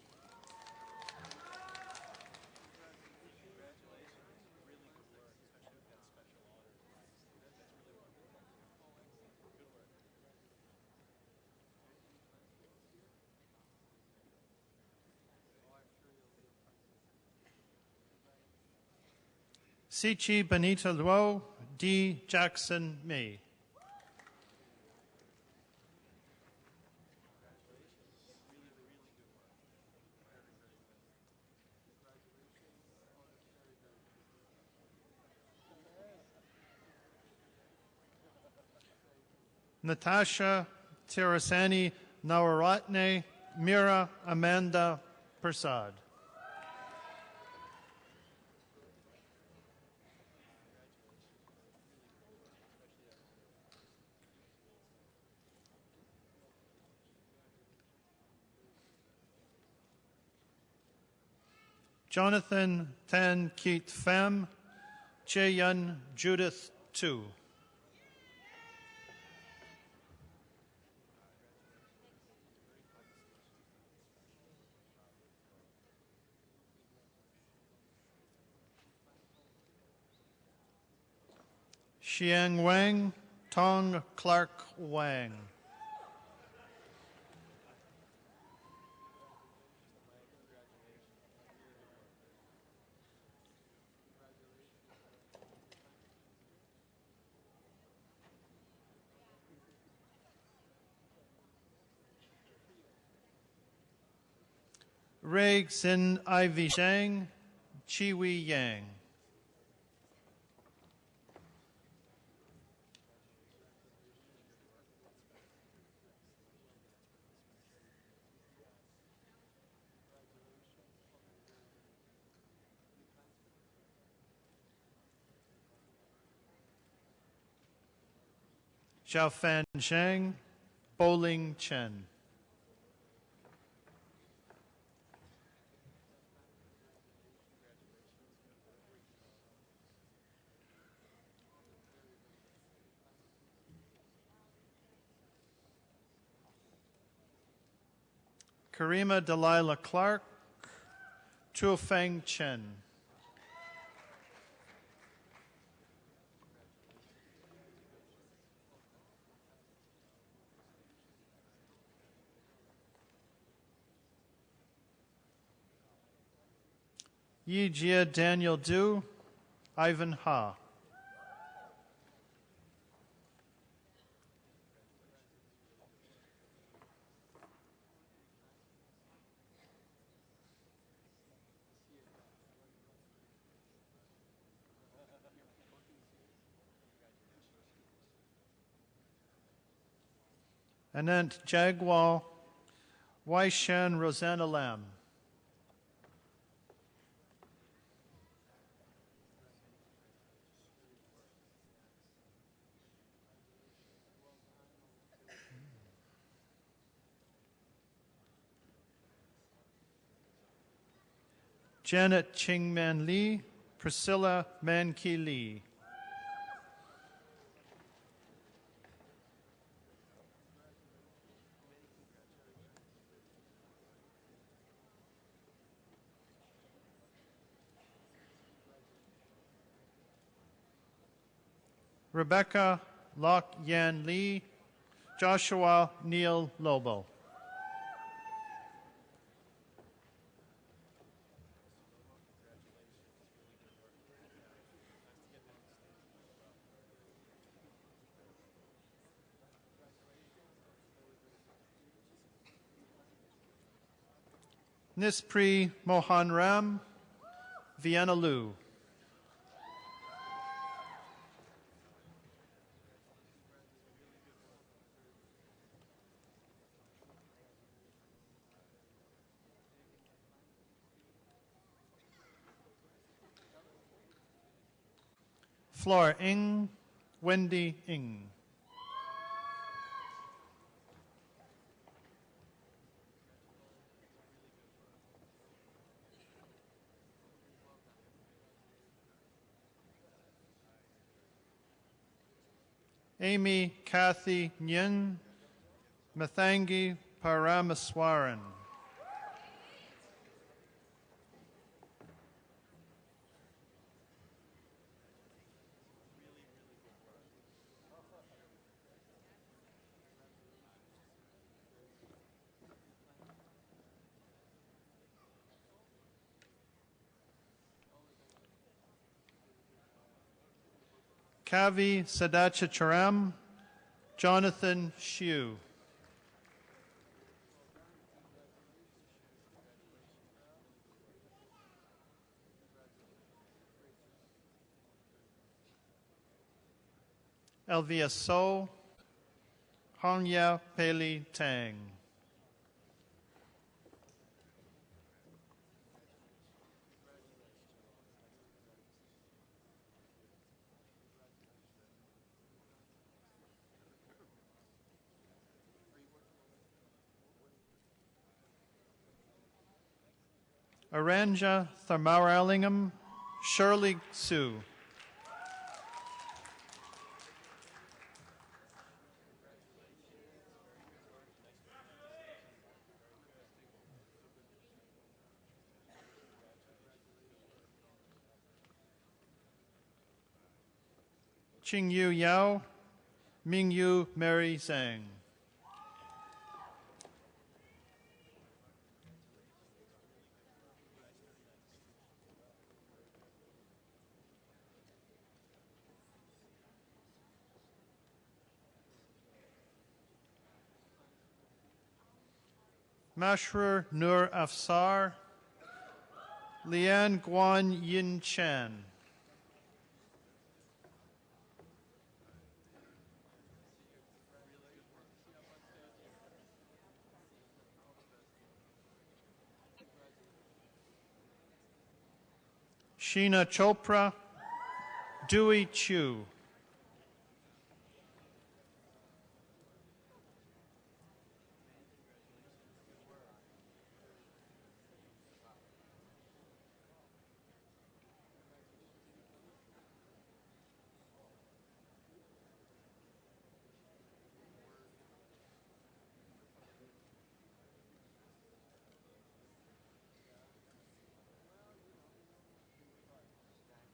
Sichi Benita Luo D. Jackson May. Natasha Tirasani Nawaratne Mira Amanda Prasad. Jonathan Tan Keat Pham Che-Yun Judith Tu. Xiang Wang Tong Clark Wang. Ray Xin Ivy Zhang Chi-Wei Yang. Xiaofan Zhang Bowling Chen. Karima Delilah Clark, Chuofeng Chen. Yi Jia Daniel Du, Ivan Ha. Anant Jagwal, Waishan Rosanna Lam. Janet Chingman Lee, Priscilla Manki Lee. Rebecca Lok Yan Lee, Joshua Neil Lobo. Nispri Mohan Ram, Vienna Lu. Flora Ng, Wendy Ng. Amy Kathy Nyin, Mathangi Paramaswaran. Kavi Sadachacharam, Jonathan Shiu. Elvia So, Hongya Peli Tang. Aranja Tharmaralingam, Shirley Sue. Qingyu Yao, Mingyu Mary Zhang. Mashrur Nur Afsar, Lian Guan Yin Chan. Sheena Chopra, Dewey Chu.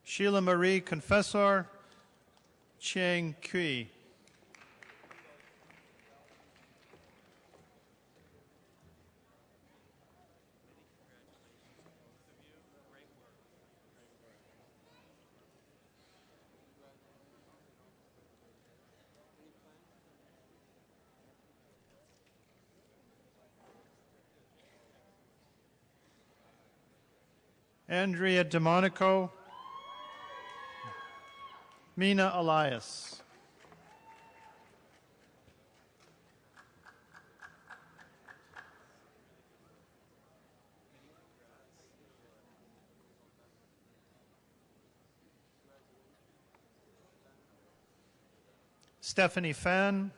Sheila Marie Confessor, Chiang Kui. Andrea DeMonico, Mina Elias. Stephanie Fan,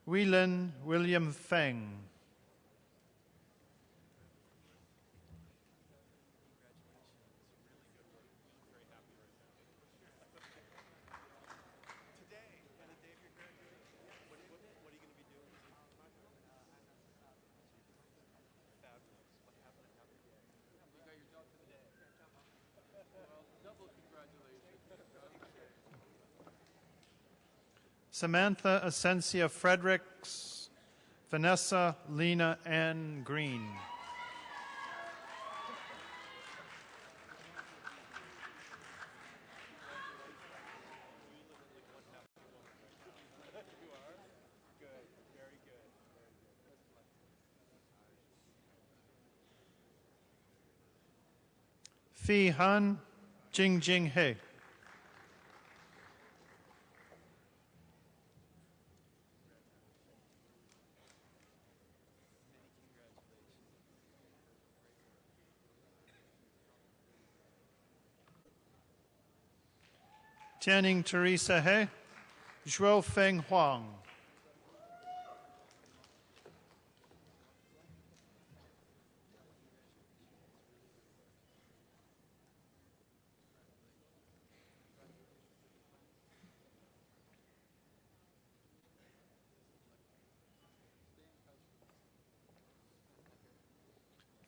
Whelan William Feng. Samantha Ascencia Fredericks, Vanessa Lena Ann Green. Phi Han Jing Jing He. Tianing Teresa He, Zhuo Feng Huang.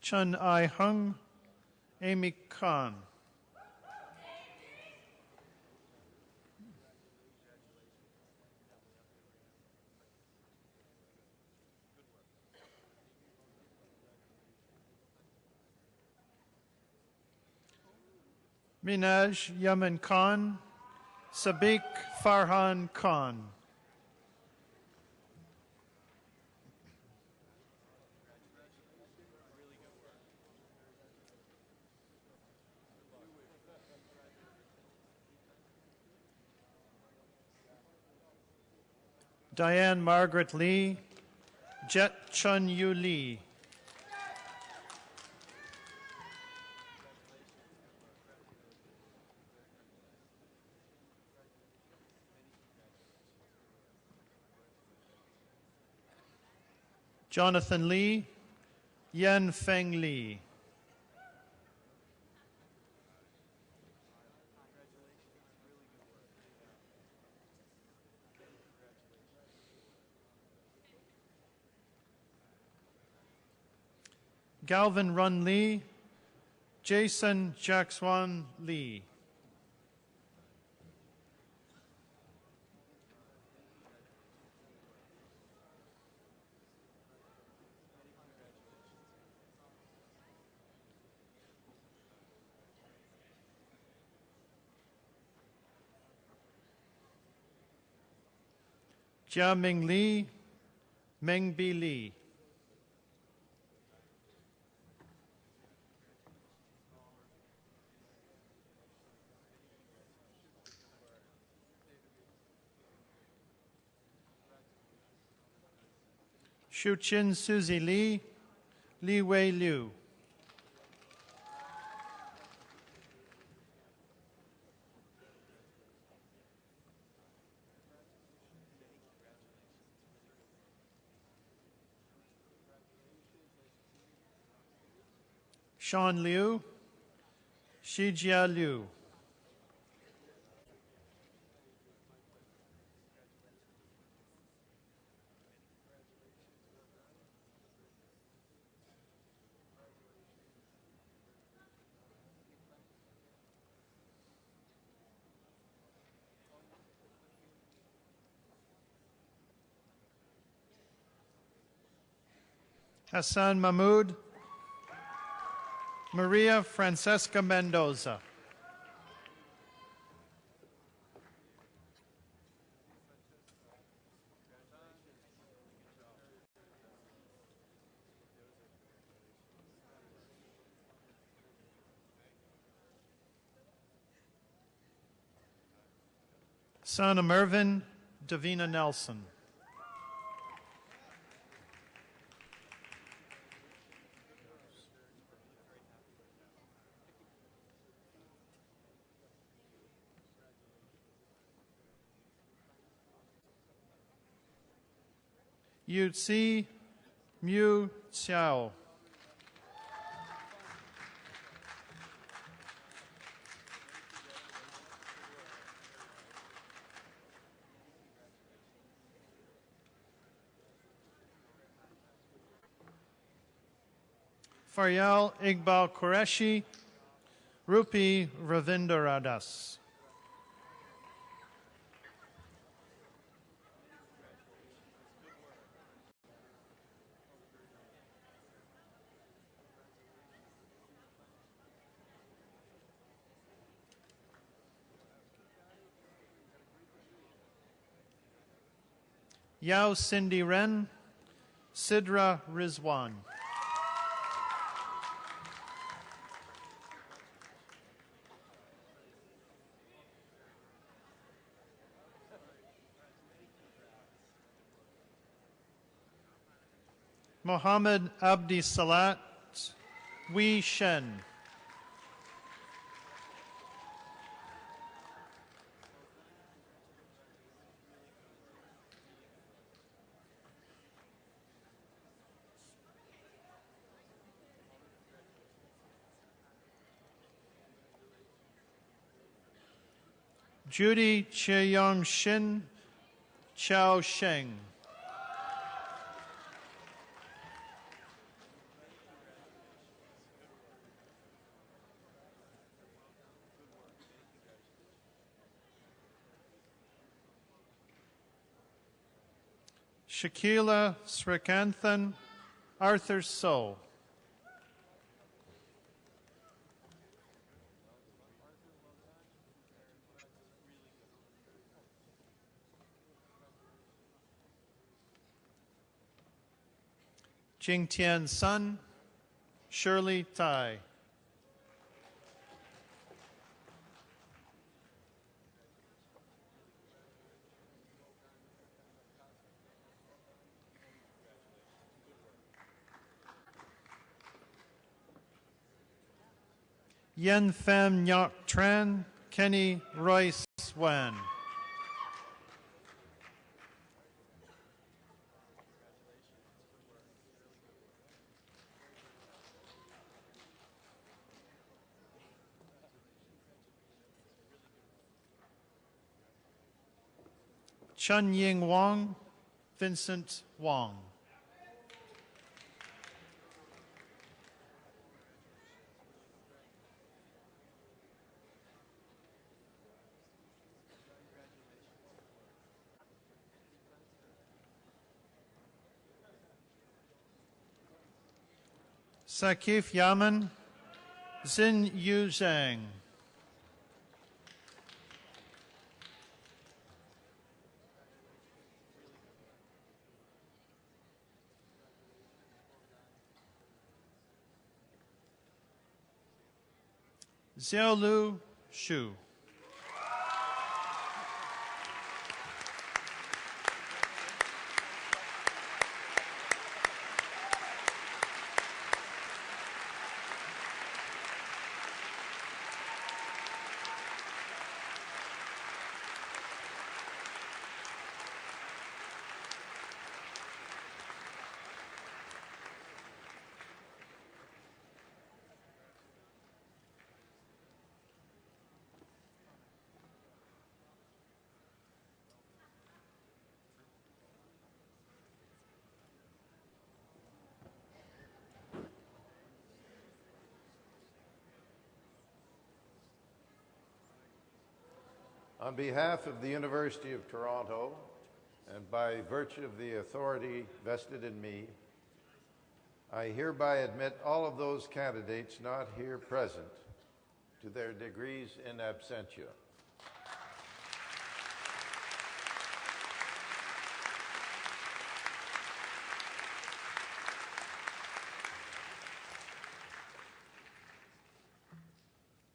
Chun Ai Hung, Amy Khan. Minaj Yaman Khan, Sabik Farhan Khan. Diane Margaret Lee, Jet Chun Yu Lee. Jonathan Lee, Yan Feng Lee. Galvin Run Lee, Jason Jackswan Lee. Jia Ming Lee, Meng Bi Lee. Shuqin Suzy Lee, Li Wei Liu. Sean Liu, Shijia Liu. Hassan Mahmoud, Maria Francesca Mendoza. Son of Mervyn, Davina Nelson. Yu Tsi Mu Xiao. Faryal Iqbal Qureshi, Rupi Ravindaradas. Yao Cindy Ren, Sidra Rizwan. Mohammed Abdi Salat, Wei Shen. Judy Cheyong Shin, Chao Sheng. Shakila Srikanthan, Arthur So. Jingtian Sun, Shirley Tai. Yen Pham Nyok Tran, Kenny Royce Wan. Chun Ying Wong, Vincent Wong. Sakif Yaman, Xin Yu Zhang. Xiaolu Shu. On behalf of the University of Toronto, and by virtue of the authority vested in me, I hereby admit all of those candidates not here present to their degrees in absentia.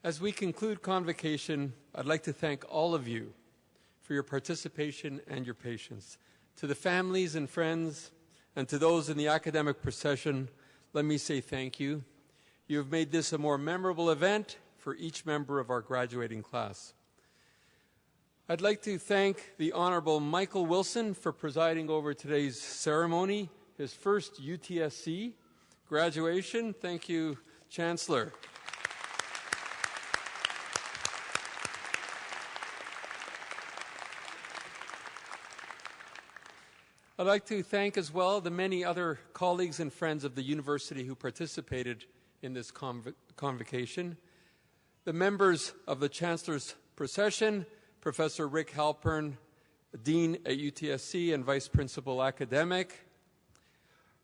As we conclude Convocation, I'd like to thank all of you for your participation and your patience. To the families and friends, and to those in the academic procession, let me say thank you. You have made this a more memorable event for each member of our graduating class. I'd like to thank the Honorable Michael Wilson for presiding over today's ceremony, his first UTSC graduation. Thank you, Chancellor. I'd like to thank as well the many other colleagues and friends of the university who participated in this convocation. The members of the Chancellor's procession, Professor Rick Halpern, Dean at UTSC and Vice Principal Academic.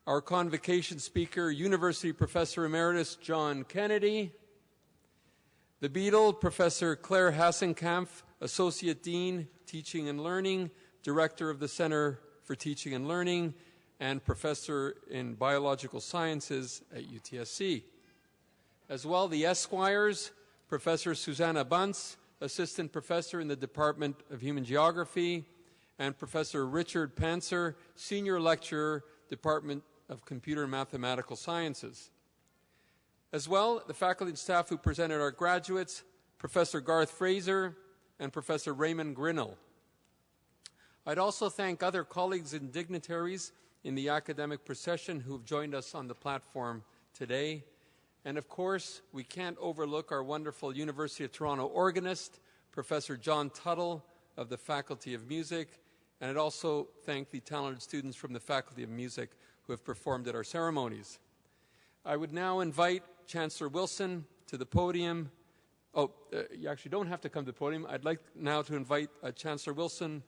Our convocation speaker, University Professor Emeritus John Kennedy. The Beadle, Professor Claire Hassenkampf, Associate Dean, Teaching and Learning, Director of the Center for Teaching and Learning and Professor in Biological Sciences at UTSC. As well, the Esquires, Professor Susanna Bunce, Assistant Professor in the Department of Human Geography, and Professor Richard Panzer, Senior Lecturer, Department of Computer and Mathematical Sciences. As well, the faculty and staff who presented our graduates, Professor Garth Fraser and Professor Raymond Grinnell. I'd also thank other colleagues and dignitaries in the academic procession who have joined us on the platform today. And of course, we can't overlook our wonderful University of Toronto organist, Professor John Tuttle of the Faculty of Music, and I'd also thank the talented students from the Faculty of Music who have performed at our ceremonies. I would now invite Chancellor Wilson to the podium. You actually don't have to come to the podium. I'd like now to invite Chancellor Wilson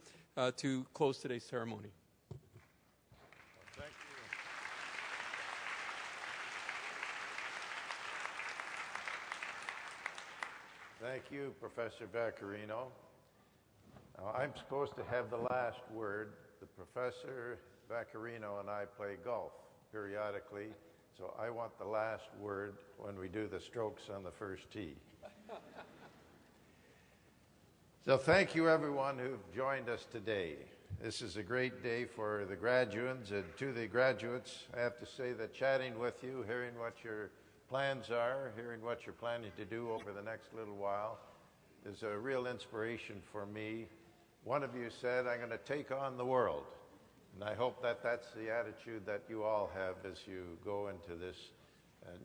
to close today's ceremony. Thank you. Thank you, Professor Vaccarino. Now, I'm supposed to have the last word. The Professor Vaccarino and I play golf periodically, so I want the last word when we do the strokes on the first tee. So thank you, everyone who've joined us today. This is a great day for the graduates, and to the graduates, I have to say that chatting with you, hearing what your plans are, hearing what you're planning to do over the next little while, is a real inspiration for me. One of you said, I'm going to take on the world. And I hope that that's the attitude that you all have as you go into this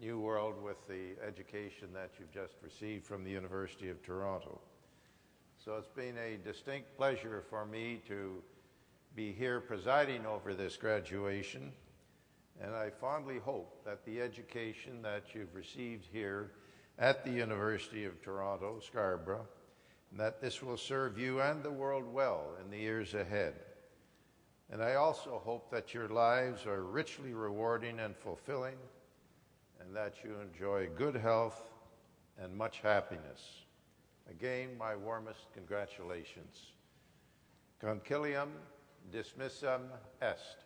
new world with the education that you've just received from the University of Toronto. So it's been a distinct pleasure for me to be here presiding over this graduation. And I fondly hope that the education that you've received here at the University of Toronto, Scarborough, that this will serve you and the world well in the years ahead. And I also hope that your lives are richly rewarding and fulfilling, and that you enjoy good health and much happiness. Again, my warmest congratulations. Concilium dismissum est.